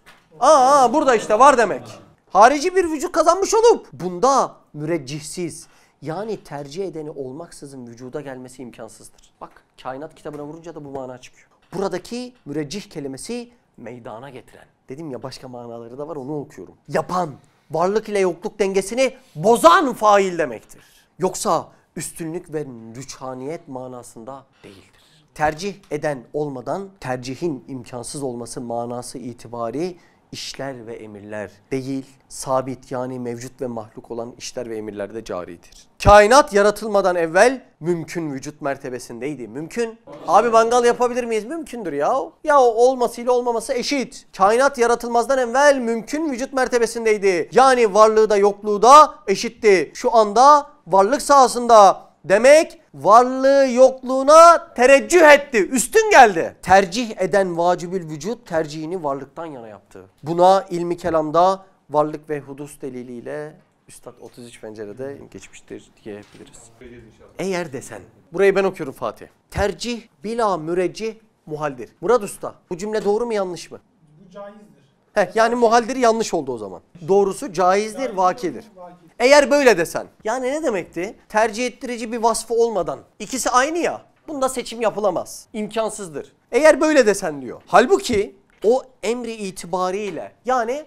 Burada işte var demek. Harici bir vücut kazanmış olup bunda müreccihsiz yani tercih edeni olmaksızın vücuda gelmesi imkansızdır. Bak kainat kitabına vurunca da bu mana çıkıyor. Buradaki müreccih kelimesi meydana getiren. Dedim ya başka manaları da var onu okuyorum. Yapan, varlık ile yokluk dengesini bozan fail demektir. Yoksa üstünlük ve rüçhaniyet manasında değildir. Tercih eden olmadan tercihin imkansız olması manası itibari işler ve emirler değil, sabit yani mevcut ve mahluk olan işler ve emirler de caridir. Kainat yaratılmadan evvel mümkün vücut mertebesindeydi. Mümkün. Abi mangal yapabilir miyiz? Mümkündür ya. Ya olmasıyla olmaması eşit. Kainat yaratılmazdan evvel mümkün vücut mertebesindeydi. Yani varlığı da yokluğu da eşitti. Şu anda varlık sahasında. Demek varlığı yokluğuna tereccüh etti. Üstün geldi. Tercih eden vacibül vücut tercihini varlıktan yana yaptı. Buna ilmi kelamda varlık ve hudus deliliyle Üstad 33 pencerede geçmiştir diyebiliriz. Eğer desen, burayı ben okuyorum Fatih. Tercih bila müreccih muhaldir. Murad Usta, bu cümle doğru mu yanlış mı? Bu caizdir. Yani muhaldir yanlış oldu o zaman. Doğrusu caizdir, vakidir. Eğer böyle desen, yani ne demekti? Tercih ettirici bir vasfı olmadan. İkisi aynı ya, bunda seçim yapılamaz. İmkansızdır. Eğer böyle desen diyor. Halbuki o emri itibariyle, yani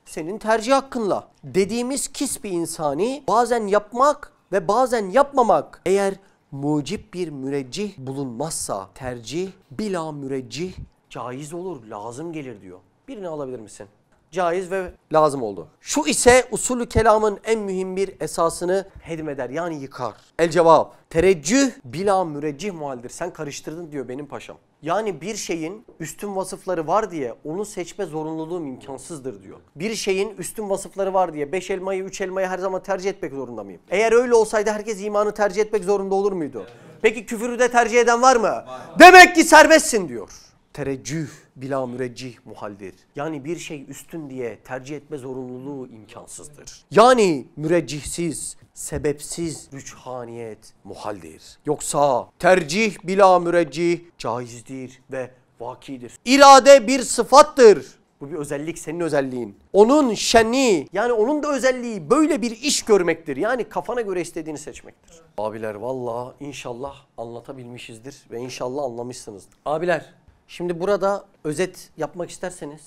senin tercih hakkınla dediğimiz kisbi insani bazen yapmak ve bazen yapmamak eğer mucip bir müreccih bulunmazsa tercih bila müreccih caiz olur, lazım gelir diyor. Birini alabilir misin? Caiz ve lazım oldu. Şu ise usulü kelamın en mühim bir esasını hedmeder, yani yıkar. El cevap. Tereccüh bila müreccih muhaldir. Sen karıştırdın diyor benim paşam. Yani bir şeyin üstün vasıfları var diye onu seçme zorunluluğum imkansızdır diyor. Bir şeyin üstün vasıfları var diye 5 elmayı 3 elmayı her zaman tercih etmek zorunda mıyım? Eğer öyle olsaydı herkes imanı tercih etmek zorunda olur muydu? Peki küfürü de tercih eden var mı? Demek ki serbestsin diyor. Tereccüh bila müreccih muhaldir. Yani bir şey üstün diye tercih etme zorunluluğu imkansızdır. Yani müreccihsiz, sebepsiz rüçhaniyet muhaldir. Yoksa tercih bila müreccih caizdir ve vakidir. İrade bir sıfattır. Bu bir özellik, senin özelliğin. Onun şenni, yani onun da özelliği böyle bir iş görmektir. Yani kafana göre istediğini seçmektir. Abiler vallahi inşallah anlatabilmişizdir ve inşallah anlamışsınızdır. Abiler, şimdi burada özet yapmak isterseniz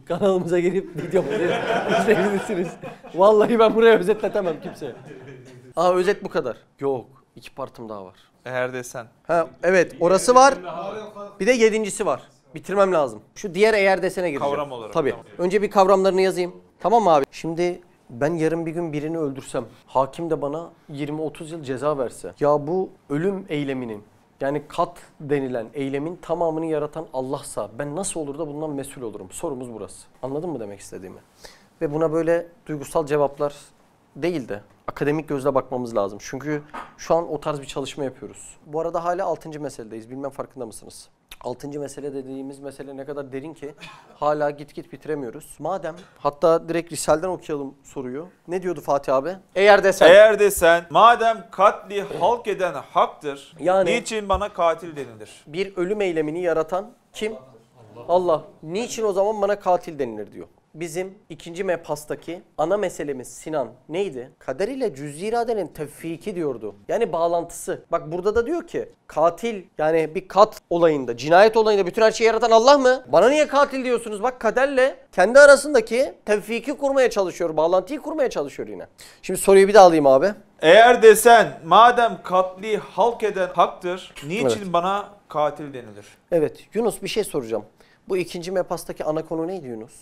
kanalımıza gelip videomuzu izleyebilirsiniz. Vallahi ben buraya özetletemem kimseye. Özet bu kadar. Yok, 2 partım daha var. Eğer desen. Evet, orası var. Bir de 7.'si var. Bitirmem lazım. Şu diğer eğer desene gireceğim. Kavram olarak. Tabii. Tamam. Önce bir kavramlarını yazayım. Tamam mı abi? Şimdi ben yarın bir gün birini öldürsem, hakim de bana 20-30 yıl ceza verse. Ya bu ölüm eyleminin, yani kat denilen eylemin tamamını yaratan Allah'sa ben nasıl olur da bundan mesul olurum? Sorumuz burası. Anladın mı demek istediğimi? Ve buna böyle duygusal cevaplar değil de akademik gözle bakmamız lazım. Çünkü şu an o tarz bir çalışma yapıyoruz. Bu arada hala 6. meseledeyiz. Bilmem farkında mısınız? 6. mesele dediğimiz mesele ne kadar derin ki hala git bitiremiyoruz. Madem hatta direkt Risale'den okuyalım soruyu. Ne diyordu Fatih abi? Eğer desen madem katli halk eden haktır, Yani- niçin bana katil denilir? bir ölüm eylemini yaratan kim? Allah. Niçin o zaman bana katil denilir diyor. Bizim 2. mebhastaki ana meselemiz Sinan neydi? Kader ile cüz-i iradenin tevfiki diyordu. Yani bağlantısı. Bak burada da diyor ki katil, yani bir kat olayında, cinayet olayında bütün her şeyi yaratan Allah mı? Bana niye katil diyorsunuz? Bak kaderle kendi arasındaki tevfiki kurmaya çalışıyor. Bağlantıyı kurmaya çalışıyor yine. Şimdi soruyu bir daha alayım abi. Eğer desen madem katli halk eden haktır, niçin Evet. bana katil denilir? Evet Yunus, bir şey soracağım. Bu 2. mebhastaki ana konu neydi Yunus?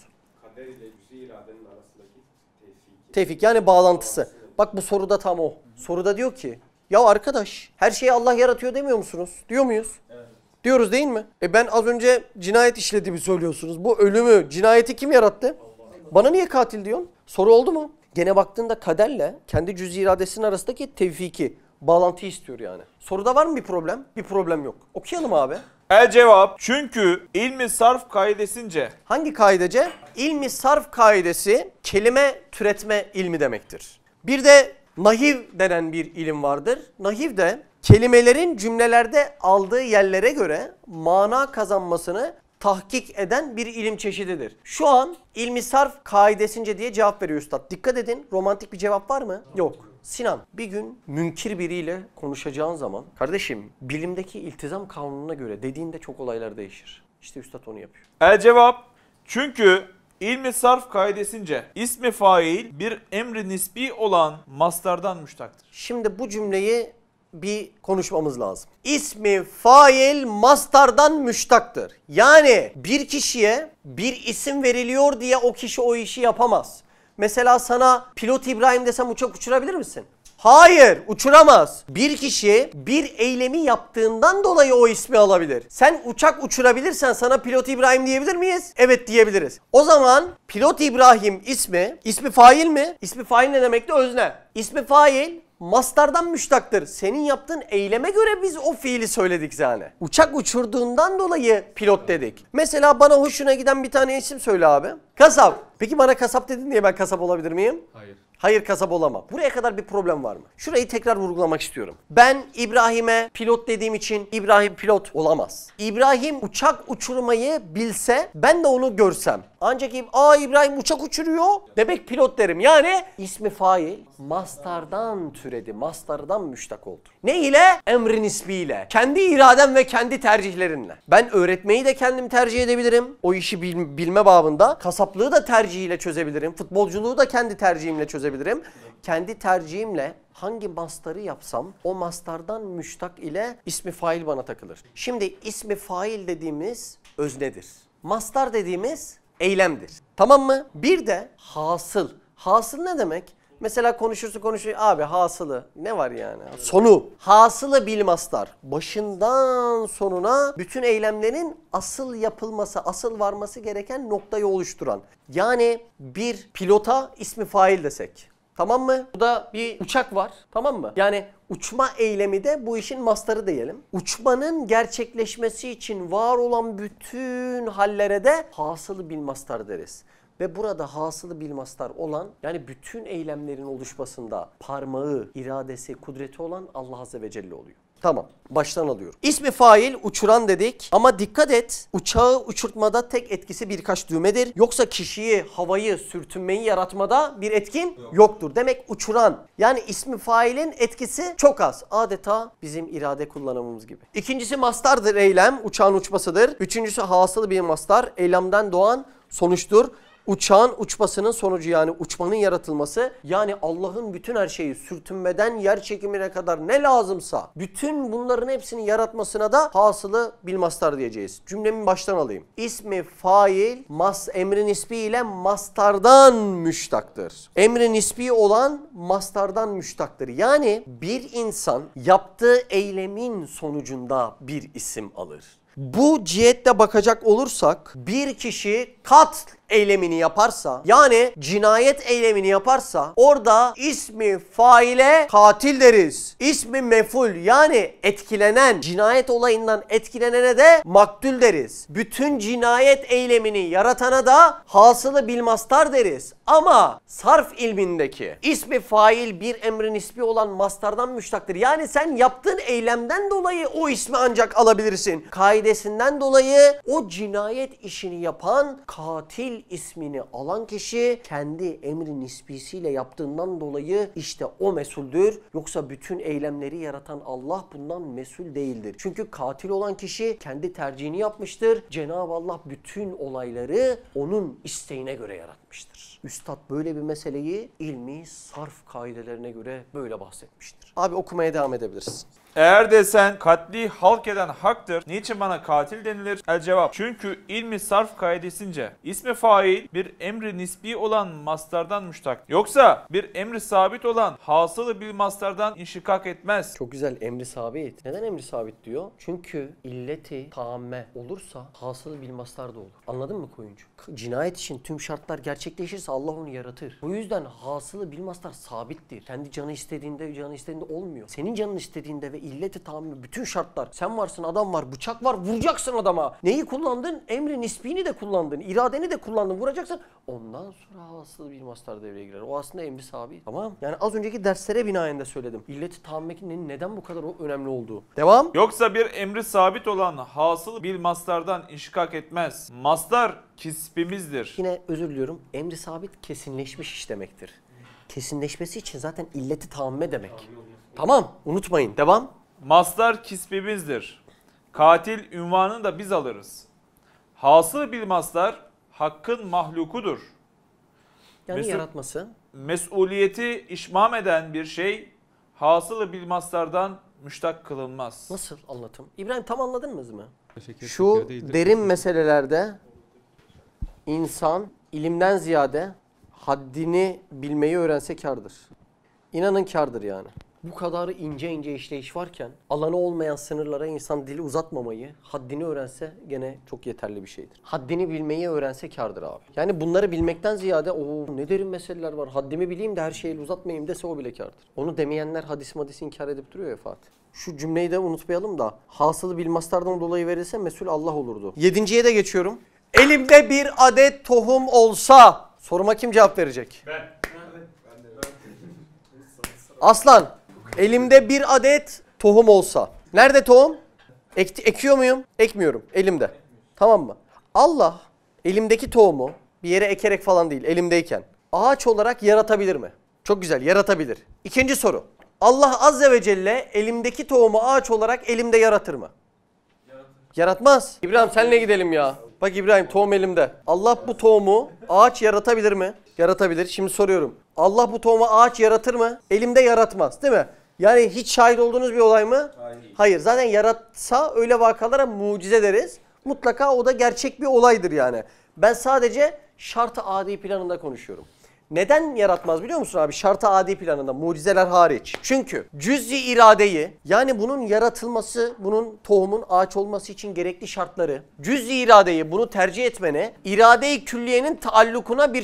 Kader ile cüz-i iradenin arasındaki tevfik. Tevfik, yani bağlantısı. Bak bu soruda tam o. Soruda diyor ki ya arkadaş her şeyi Allah yaratıyor demiyor musunuz? Diyor muyuz? Evet. Diyoruz değil mi? Ben az önce cinayet işlediğimi söylüyorsunuz. Bu ölümü, cinayeti kim yarattı? Allah. Bana niye katil diyorsun? Soru oldu mu? Gene baktığında kaderle kendi cüz-i iradesinin arasındaki tevfiki, bağlantıyı istiyor yani. Soruda var mı bir problem? Bir problem yok. Okuyalım abi. El cevap, çünkü ilmi sarf kaidesince Hangi kaidece? İlmi sarf kaidesi kelime türetme ilmi demektir. Bir de nahiv denen bir ilim vardır. Nahiv de kelimelerin cümlelerde aldığı yerlere göre mana kazanmasını tahkik eden bir ilim çeşididir. Şu an ilmi sarf kaidesince diye cevap veriyor üstad. Dikkat edin, romantik bir cevap var mı? Yok. Sinan, bir gün münkir biriyle konuşacağın zaman kardeşim bilimdeki iltizam kanununa göre dediğinde çok olaylar değişir. İşte üstad onu yapıyor. El cevap, çünkü ilmi sarf kaidesince ismi fail bir emri nisbi olan mastardan müştaktır. Şimdi bu cümleyi bir konuşmamız lazım. İsmi fail mastardan müştaktır. Yani bir kişiye bir isim veriliyor diye o kişi o işi yapamaz. Mesela sana pilot İbrahim desem uçak uçurabilir misin? Hayır, uçuramaz. Bir kişi bir eylemi yaptığından dolayı o ismi alabilir. Sen uçak uçurabilirsen sana pilot İbrahim diyebilir miyiz? Evet diyebiliriz. O zaman pilot İbrahim ismi fail mi? İsmi fail ne demekti? Özne. İsmi fail mastardan müştaktır. Senin yaptığın eyleme göre biz o fiili söyledik yani. Uçak uçurduğundan dolayı pilot dedik. Mesela bana hoşuna giden bir tane isim söyle abi. Kasap. Peki bana kasap dedin diye ben kasap olabilir miyim? Hayır. Hayır, kasap olamam. Buraya kadar bir problem var mı? Şurayı tekrar vurgulamak istiyorum. Ben İbrahim'e pilot dediğim için İbrahim pilot olamaz. İbrahim uçak uçurmayı bilse ben de onu görsem. Ancak İbrahim uçak uçuruyor demek pilot derim. Yani ismi fail mastardan türedi. Mastardan müştak oldu. Ne ile? Emri nisbiyle. Kendi iraden ve kendi tercihlerinle. Ben öğretmeyi de kendim tercih edebilirim. O işi bilme babında. Kasaplığı da tercihiyle çözebilirim. Futbolculuğu da kendi tercihimle çözebilirim. Kendi tercihimle hangi mastarı yapsam o mastardan müştak ile ismi fail bana takılır. Şimdi ismi fail dediğimiz öznedir. Mastar dediğimiz eylemdir. Tamam mı? Bir de hasıl. Hasıl ne demek? Mesela konuşur abi hasılı ne var yani? Sonu. Hasılı bil mastar. Başından sonuna bütün eylemlerin asıl yapılması, asıl varması gereken noktayı oluşturan. Yani bir pilota ismi fail desek. Tamam mı? Burada bir uçak var. Tamam mı? Yani uçma eylemi de bu işin mastarı diyelim. Uçmanın gerçekleşmesi için var olan bütün hallere de hasılı bil mastar deriz. Ve burada hasılı bil mastar olan yani bütün eylemlerin oluşmasında parmağı, iradesi, kudreti olan Allah Azze ve Celle oluyor. Tamam, baştan alıyorum. İsmi fail uçuran dedik ama dikkat et, uçağı uçurtmada tek etkisi birkaç düğmedir. Yoksa kişiyi, havayı, sürtünmeyi yaratmada bir etkin yoktur. Demek uçuran yani ismi failin etkisi çok az. Adeta bizim irade kullanımımız gibi. İkincisi mastardır eylem, uçağın uçmasıdır. Üçüncüsü hasılı bir mastar, eylemden doğan sonuçtur. Uçağın uçmasının sonucu yani uçmanın yaratılması yani Allah'ın bütün her şeyi sürtünmeden yer çekimine kadar ne lazımsa bütün bunların hepsini yaratmasına da hasılı bil mastar diyeceğiz. Cümlemi baştan alayım. İsmi fail emri nisbi ile mastardan müştaktır. Emri nisbi olan mastardan müştaktır. Yani bir insan yaptığı eylemin sonucunda bir isim alır. Bu cihette bakacak olursak bir kişi katl eylemini yaparsa yani cinayet eylemini yaparsa orada ismi faile katil deriz. İsmi meful yani etkilenen cinayet olayından etkilenene de maktul deriz. Bütün cinayet eylemini yaratana da hasılı bil mastar deriz. Ama sarf ilmindeki ismi fail bir emrin ismi olan mastardan müştaktır. Yani sen yaptığın eylemden dolayı o ismi ancak alabilirsin. Kaidesinden dolayı o cinayet işini yapan katil ismini alan kişi kendi emri nisbisiyle yaptığından dolayı işte o mesuldür. Yoksa bütün eylemleri yaratan Allah bundan mesul değildir. Çünkü katil olan kişi kendi tercihini yapmıştır. Cenab-ı Allah bütün olayları onun isteğine göre yaratmıştır. Üstad böyle bir meseleyi ilmi sarf kaidelerine göre böyle bahsetmiştir. Abi okumaya devam edebiliriz. Eğer desen katli halk eden haktır, niçin bana katil denilir? El cevap. Çünkü ilmi sarf kaidesince ismi fail bir emri nisbi olan mastardan müştak. Yoksa bir emri sabit olan hasılı bil mastardan inşikak etmez. Çok güzel emri sabit. Neden emri sabit diyor? Çünkü illeti tamme olursa hasılı bil mastar da olur. Anladın mı koyuncu? Cinayet için tüm şartlar gerçekleşirse Allah onu yaratır. Bu yüzden hasılı bil mastar sabittir. Kendi canı istediğinde olmuyor. Senin canın istediğinde ve illeti tamme bütün şartlar. Sen varsın, adam var, bıçak var, vuracaksın adama. Neyi kullandın? Emri nisbini de kullandın, iradeni de kullandın, vuracaksın. Ondan sonra hasılı bil mastar devreye girer. O aslında emri sabit. Tamam. Yani az önceki derslere binaen de söyledim. İlleti tammekin neden bu kadar önemli olduğu. Devam. Yoksa bir emri sabit olan hasılı bil mastardan inşikak etmez. Mastar kisbimizdir. Yine özür diliyorum. Emri sabit kesinleşmiş iş demektir. Kesinleşmesi için zaten illeti tamme demek. Tamam. Unutmayın. Devam. Mastar kisbimizdir. Katil ünvanını da biz alırız. Hasılı bil mastar hakkın mahlukudur. Yani yaratması. Mesuliyeti işmam eden bir şey hasılı bil mastardan müştak kılınmaz. Nasıl anlatım? İbrahim tam anladınız mı? Şeker Şu şeker değildir. derin meselelerde insan ilimden ziyade haddini bilmeyi öğrense kârdır. İnanın kârdır yani. Bu kadar ince ince işleyiş varken alanı olmayan sınırlara insan dili uzatmamayı, haddini öğrense gene çok yeterli bir şeydir. Haddini bilmeyi öğrense kârdır abi. Yani bunları bilmekten ziyade o ne derin meseleler var. Haddimi bileyim de her şeyi uzatmayayım dese o bile kârdır. Onu demeyenler hadis inkar edip duruyor ya Fatih. Şu cümleyi de unutmayalım da hasılı bilmazlardan dolayı verilse mesul Allah olurdu. 7.'ye de geçiyorum. Elimde bir adet tohum olsa soruma kim cevap verecek? Ben. Aslan, elimde bir adet tohum olsa. Nerede tohum? Ekiyor muyum? Ekmiyorum. Elimde. Tamam mı? Allah elimdeki tohumu bir yere ekerek falan değil, elimdeyken ağaç olarak yaratabilir mi? Çok güzel, yaratabilir. İkinci soru. Allah Azze ve Celle elimdeki tohumu ağaç olarak elimde yaratır mı? Yaratmaz. İbrahim senle gidelim ya. Bak İbrahim tohum elimde. Allah bu tohumu ağaç yaratabilir mi? Yaratabilir. Şimdi soruyorum. Allah bu tohumu ağaç yaratır mı? Elimde yaratmaz değil mi? Yani hiç şahit olduğunuz bir olay mı? Hayır. Zaten yaratsa öyle vakalara mucize deriz. Mutlaka o da gerçek bir olaydır yani. Ben sadece şart-ı adi planında konuşuyorum. Neden yaratmaz biliyor musun abi? Şart-ı adi planında, mucizeler hariç. Çünkü cüz-i iradeyi, yani bunun yaratılması, bunun tohumun ağaç olması için gerekli şartları, cüz-i iradeyi, bunu tercih etmene, irade-i külliyenin taallukuna bir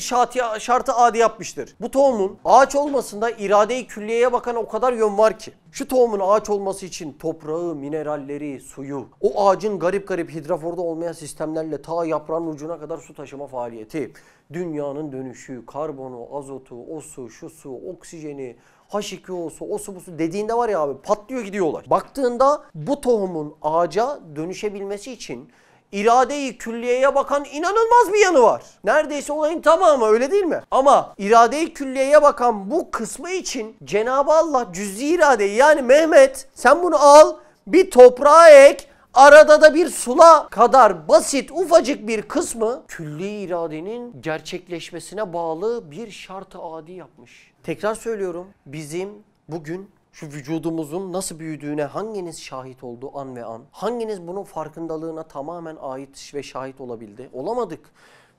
şart-ı adi yapmıştır. Bu tohumun ağaç olmasında irade-i külliyeye bakan o kadar yön var ki. Şu tohumun ağaç olması için toprağı, mineralleri, suyu, o ağacın garip garip hidraforda olmayan sistemlerle ta yaprağın ucuna kadar su taşıma faaliyeti, dünyanın dönüşü, karbonu, azotu, o su, şu su, oksijeni, H2O'su, o su bu su dediğinde var ya abi patlıyor gidiyor olay. Baktığında bu tohumun ağaca dönüşebilmesi için irade-i külliyeye bakan inanılmaz bir yanı var. Neredeyse olayın tamamı öyle değil mi? Ama irade-i külliyeye bakan bu kısmı için Cenab-ı Allah cüz-i iradeyi, yani Mehmet sen bunu al bir toprağa ek, arada da bir sula kadar basit ufacık bir kısmı külli iradenin gerçekleşmesine bağlı bir şart-ı adi yapmış. Tekrar söylüyorum, bizim bugün şu vücudumuzun nasıl büyüdüğüne hanginiz şahit oldu an ve an? Hanginiz bunun farkındalığına tamamen ait ve şahit olabildi? Olamadık.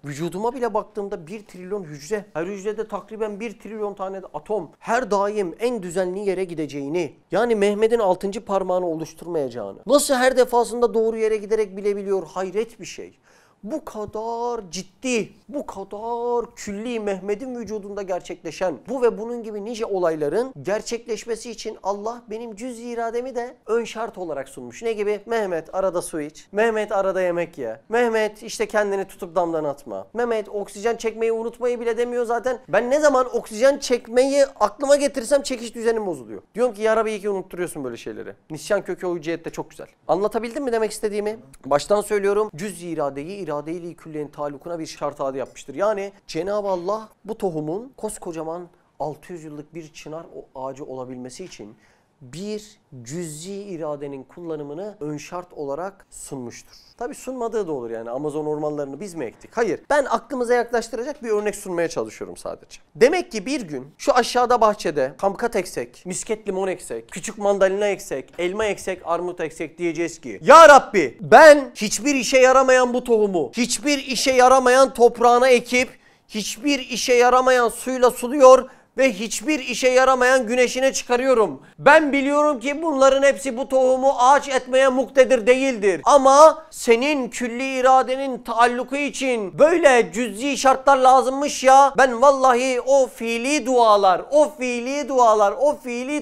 Vücuduma bile baktığımda 1 trilyon hücre, her hücrede takriben 1 trilyon tane de atom her daim en düzenli yere gideceğini, yani Mehmet'in 6. parmağını oluşturmayacağını, nasıl her defasında doğru yere giderek bilebiliyor, hayret bir şey. Bu kadar ciddi, bu kadar külli Mehmet'in vücudunda gerçekleşen bu ve bunun gibi nice olayların gerçekleşmesi için Allah benim cüz-i irademi de ön şart olarak sunmuş. Ne gibi? Mehmet arada su iç, Mehmet arada yemek ye, Mehmet işte kendini tutup damdan atma, Mehmet oksijen çekmeyi unutmayı bile demiyor zaten. Ben ne zaman oksijen çekmeyi aklıma getirirsem çekiş düzenim bozuluyor. Diyorum ki ya Rabbi iyi ki unutturuyorsun böyle şeyleri. Nisyan kökü o cihette çok güzel. Anlatabildim mi demek istediğimi? Baştan söylüyorum. Cüz-i iradeyi irade-i külliyenin talukuna bir şart adi yapmıştır. Yani Cenab-ı Allah bu tohumun koskocaman 600 yıllık bir çınar ağacı olabilmesi için bir cüz-i iradenin kullanımını ön şart olarak sunmuştur. Tabi sunmadığı da olur yani Amazon ormanlarını biz mi ektik? Hayır. Ben aklımıza yaklaştıracak bir örnek sunmaya çalışıyorum sadece. Demek ki bir gün şu aşağıda bahçede kamkat eksek, misket limon eksek, küçük mandalina eksek, elma eksek, armut eksek diyeceğiz ki ya Rabbi ben hiçbir işe yaramayan bu tohumu, hiçbir işe yaramayan toprağına ekip, hiçbir işe yaramayan suyla suluyor ve hiçbir işe yaramayan güneşine çıkarıyorum. Ben biliyorum ki bunların hepsi bu tohumu ağaç etmeye muktedir değildir. Ama senin külli iradenin taalluku için böyle cüz'i şartlar lazımmış ya. Ben vallahi o fiili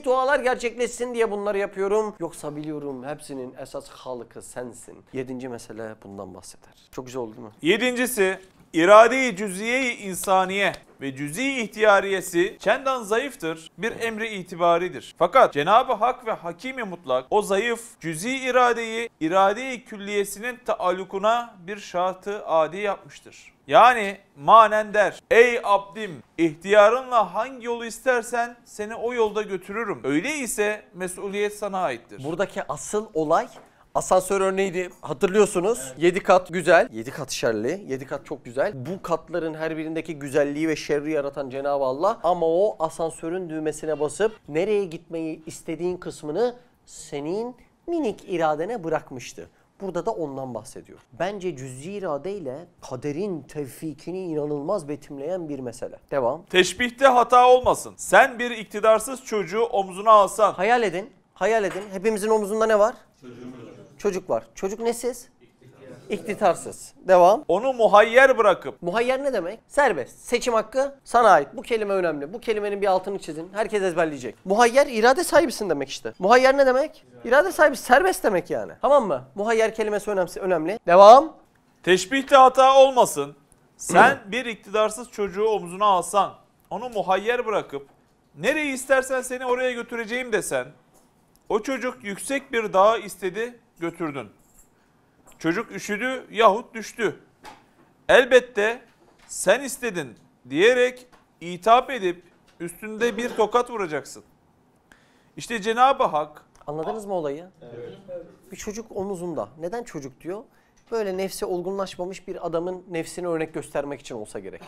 dualar gerçekleşsin diye bunları yapıyorum. Yoksa biliyorum hepsinin esas halıkı sensin. 7. mesele bundan bahseder. Çok güzel oldu değil mi? 7'si irade-i cüz'iye-i insaniye ve cüz'i ihtiyariyesi çendan zayıftır, bir emri itibaridir. Fakat Cenab-ı Hak ve Hakim-i Mutlak o zayıf cüz'i iradeyi irade-i külliyesinin taallukuna bir şart-ı adi yapmıştır. Yani manen der, ey abdim ihtiyarınla hangi yolu istersen seni o yolda götürürüm. Öyleyse mesuliyet sana aittir. Buradaki asıl olay asansör örneğiydi, hatırlıyorsunuz. Evet. 7 kat güzel, 7 kat şerli, 7 kat çok güzel. Bu katların her birindeki güzelliği ve şerri yaratan Cenab-ı Allah ama o asansörün düğmesine basıp nereye gitmeyi istediğin kısmını senin minik iradene bırakmıştı. Burada da ondan bahsediyor. Bence cüz'i irade ile kaderin tevfikini inanılmaz betimleyen bir mesele. Devam. Teşbihte hata olmasın. Sen bir iktidarsız çocuğu omzuna alsan. Hayal edin. Hayal edin. Hepimizin omuzunda ne var? Çocuk var. Çocuk nesiz? İktidarsız. Devam. Onu muhayyer bırakıp. Muhayyer ne demek? Serbest. Seçim hakkı sana ait. Bu kelime önemli. Bu kelimenin bir altını çizin. Herkes ezberleyecek. Muhayyer irade sahibisin demek işte. Muhayyer ne demek? İrade sahibi, serbest demek yani. Tamam mı? Muhayyer kelimesi önemli. Devam. Teşbihte hata olmasın. Sen bir iktidarsız çocuğu omzuna alsan. Onu muhayyer bırakıp nereyi istersen seni oraya götüreceğim desen. O çocuk yüksek bir dağı istedi, götürdün. Çocuk üşüdü yahut düştü. Elbette sen istedin diyerek itap edip üstünde bir tokat vuracaksın. İşte Cenab-ı Hak. Anladınız mı olayı? Evet. Bir çocuk omuzunda. Neden çocuk diyor? Böyle nefsi olgunlaşmamış bir adamın nefsini örnek göstermek için olsa gerek.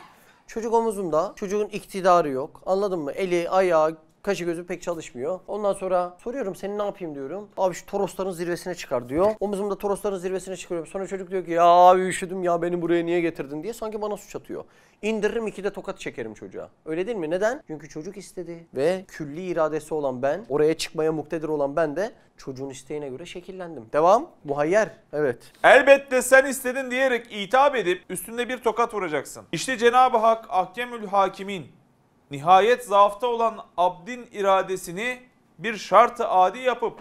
Çocuk omuzunda, çocuğun iktidarı yok. Anladın mı? Eli, ayağı, kaşı gözü pek çalışmıyor. Ondan sonra soruyorum seni ne yapayım diyorum. Abi şu Torosların zirvesine çıkar diyor. Omuzumda Torosların zirvesine çıkarıyorum. Sonra çocuk diyor ki ya abi üşüdüm ya beni buraya niye getirdin diye sanki bana suç atıyor. İndiririm 2 de tokat çekerim çocuğa. Öyle değil mi? Neden? Çünkü çocuk istedi. Ve külli iradesi olan ben, oraya çıkmaya muktedir olan ben de çocuğun isteğine göre şekillendim. Devam. Muhayyer. Evet. Elbette sen istedin diyerek itap edip üstünde bir tokat vuracaksın. İşte Cenab-ı Hak Ahkemül Hakimin nihayet zaafta olan abdin iradesini bir şart-ı adi yapıp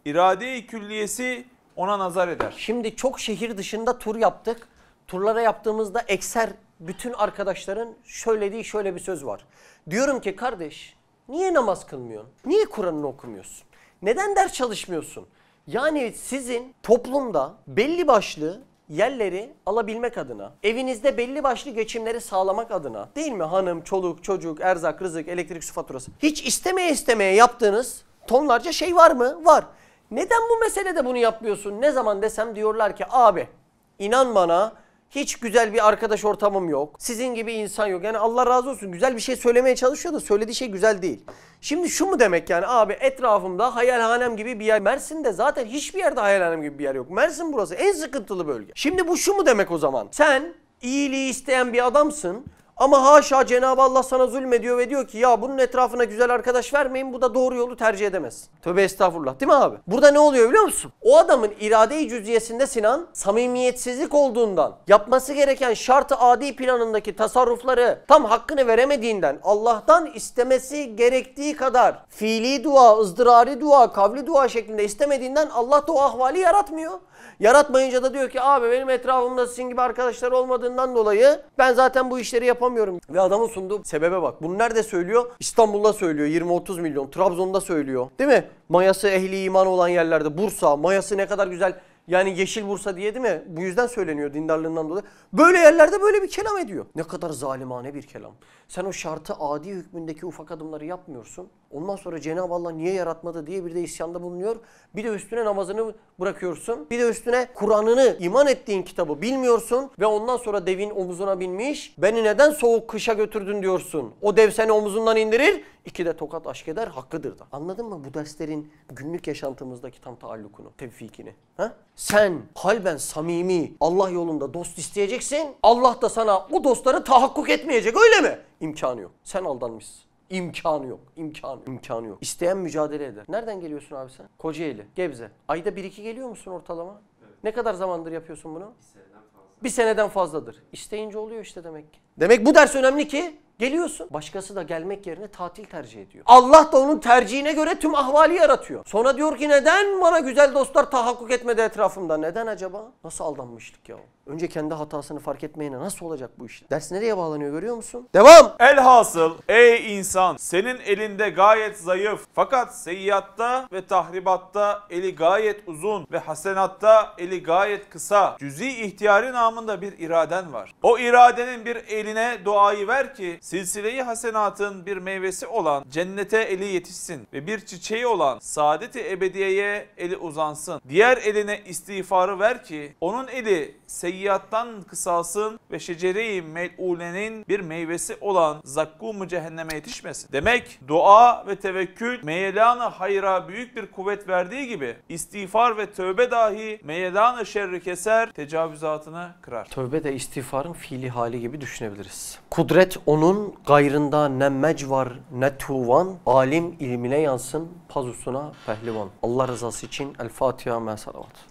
irade-i külliyesi ona nazar eder. Şimdi çok şehir dışında tur yaptık. Turlara yaptığımızda ekser bütün arkadaşların söylediği şöyle bir söz var. Diyorum ki kardeş niye namaz kılmıyorsun? Niye Kur'an'ını okumuyorsun? Neden ders çalışmıyorsun? Yani sizin toplumda belli başlı yerleri alabilmek adına, evinizde belli başlı geçimleri sağlamak adına, değil mi? Hanım, çoluk, çocuk, erzak, rızık, elektrik, su faturası. Hiç istemeye yaptığınız tonlarca şey var mı? Var. Neden bu meselede bunu yapmıyorsun? Ne zaman desem diyorlar ki abi inan bana hiç güzel bir arkadaş ortamım yok. Sizin gibi insan yok. Yani Allah razı olsun güzel bir şey söylemeye çalışıyor da söylediği şey güzel değil. Şimdi şu mu demek yani abi etrafımda hayalhanem gibi bir yer. Mersin'de zaten hiçbir yerde hayalhanem gibi bir yer yok. Mersin burası en sıkıntılı bölge. Şimdi bu şu mu demek o zaman? Sen iyiliği isteyen bir adamsın. Ama haşa Cenab-ı Allah sana zulmediyor ve diyor ki ya bunun etrafına güzel arkadaş vermeyin bu da doğru yolu tercih edemez. Tövbe estağfurullah değil mi abi? Burada ne oluyor biliyor musun? O adamın irade-i cüziyesinde Sinan samimiyetsizlik olduğundan yapması gereken şart-ı adi planındaki tasarrufları tam hakkını veremediğinden Allah'tan istemesi gerektiği kadar fiili dua, ızdırari dua, kavli dua şeklinde istemediğinden Allah da o ahvali yaratmıyor. Yaratmayınca da diyor ki abi benim etrafımda sizin gibi arkadaşlar olmadığından dolayı ben zaten bu işleri yapamıyorum. Ve adamın sunduğu sebebe bak. Bunu nerede söylüyor? İstanbul'da söylüyor 20-30 milyon. Trabzon'da söylüyor. Değil mi? Mayası ehli iman olan yerlerde. Bursa, mayası ne kadar güzel. Yani yeşil Bursa diye değil mi? Bu yüzden söyleniyor dindarlığından dolayı. Böyle yerlerde böyle bir kelam ediyor. Ne kadar zalimane bir kelam. Sen o şartı adi hükmündeki ufak adımları yapmıyorsun. Ondan sonra Cenab-ı Allah niye yaratmadı diye bir de isyanda bulunuyor. Bir de üstüne namazını bırakıyorsun. Bir de üstüne Kur'an'ını iman ettiğin kitabı bilmiyorsun. Ve ondan sonra devin omuzuna binmiş. Beni neden soğuk kışa götürdün diyorsun. O dev seni omuzundan indirir. 2 de tokat aşk eder hakkıdır da. Anladın mı bu derslerin günlük yaşantımızdaki tam taallukunu, tevfikini? Ha? Sen kalben samimi Allah yolunda dost isteyeceksin. Allah da sana o dostları tahakkuk etmeyecek öyle mi? İmkanı yok. Sen aldanmışsın. İmkanı yok. İmkanı yok. İsteyen mücadele eder. Nereden geliyorsun abi sen? Kocaeli, Gebze. Ayda 1-2 geliyor musun ortalama? Evet. Ne kadar zamandır yapıyorsun bunu? Bir seneden fazladır. İsteyince oluyor işte demek ki. Demek bu ders önemli ki geliyorsun. Başkası da gelmek yerine tatil tercih ediyor. Allah da onun tercihine göre tüm ahvali yaratıyor. Sonra diyor ki neden bana güzel dostlar tahakkuk etmedi etrafımda? Neden acaba? Nasıl aldanmıştık ya? Önce kendi hatasını fark etmeyene nasıl olacak bu iş? Ders nereye bağlanıyor görüyor musun? Devam! Elhasıl ey insan senin elinde gayet zayıf fakat seyyiatta ve tahribatta eli gayet uzun ve hasenatta eli gayet kısa cüz'i ihtiyari namında bir iraden var. O iradenin bir eli eline duayı ver ki silsile-i hasenatın bir meyvesi olan cennete eli yetişsin ve bir çiçeği olan saadet-i ebediyeye eli uzansın. Diğer eline istiğfarı ver ki onun eli seyyiattan kısalsın ve şecere-i mel'ulenin bir meyvesi olan zakkum-u cehenneme yetişmesin. Demek dua ve tevekkül meyelan-ı hayra büyük bir kuvvet verdiği gibi istiğfar ve tövbe dahi meyelan-ı şerri keser, tecavüzatını kırar. Tövbe de istiğfarın fiili hali gibi düşünebiliriz. Kudret onun, gayrında ne mecvar ne tuvan, alim ilmine yansın, pazusuna pehlivan. Allah rızası için El Fatiha, Salavat.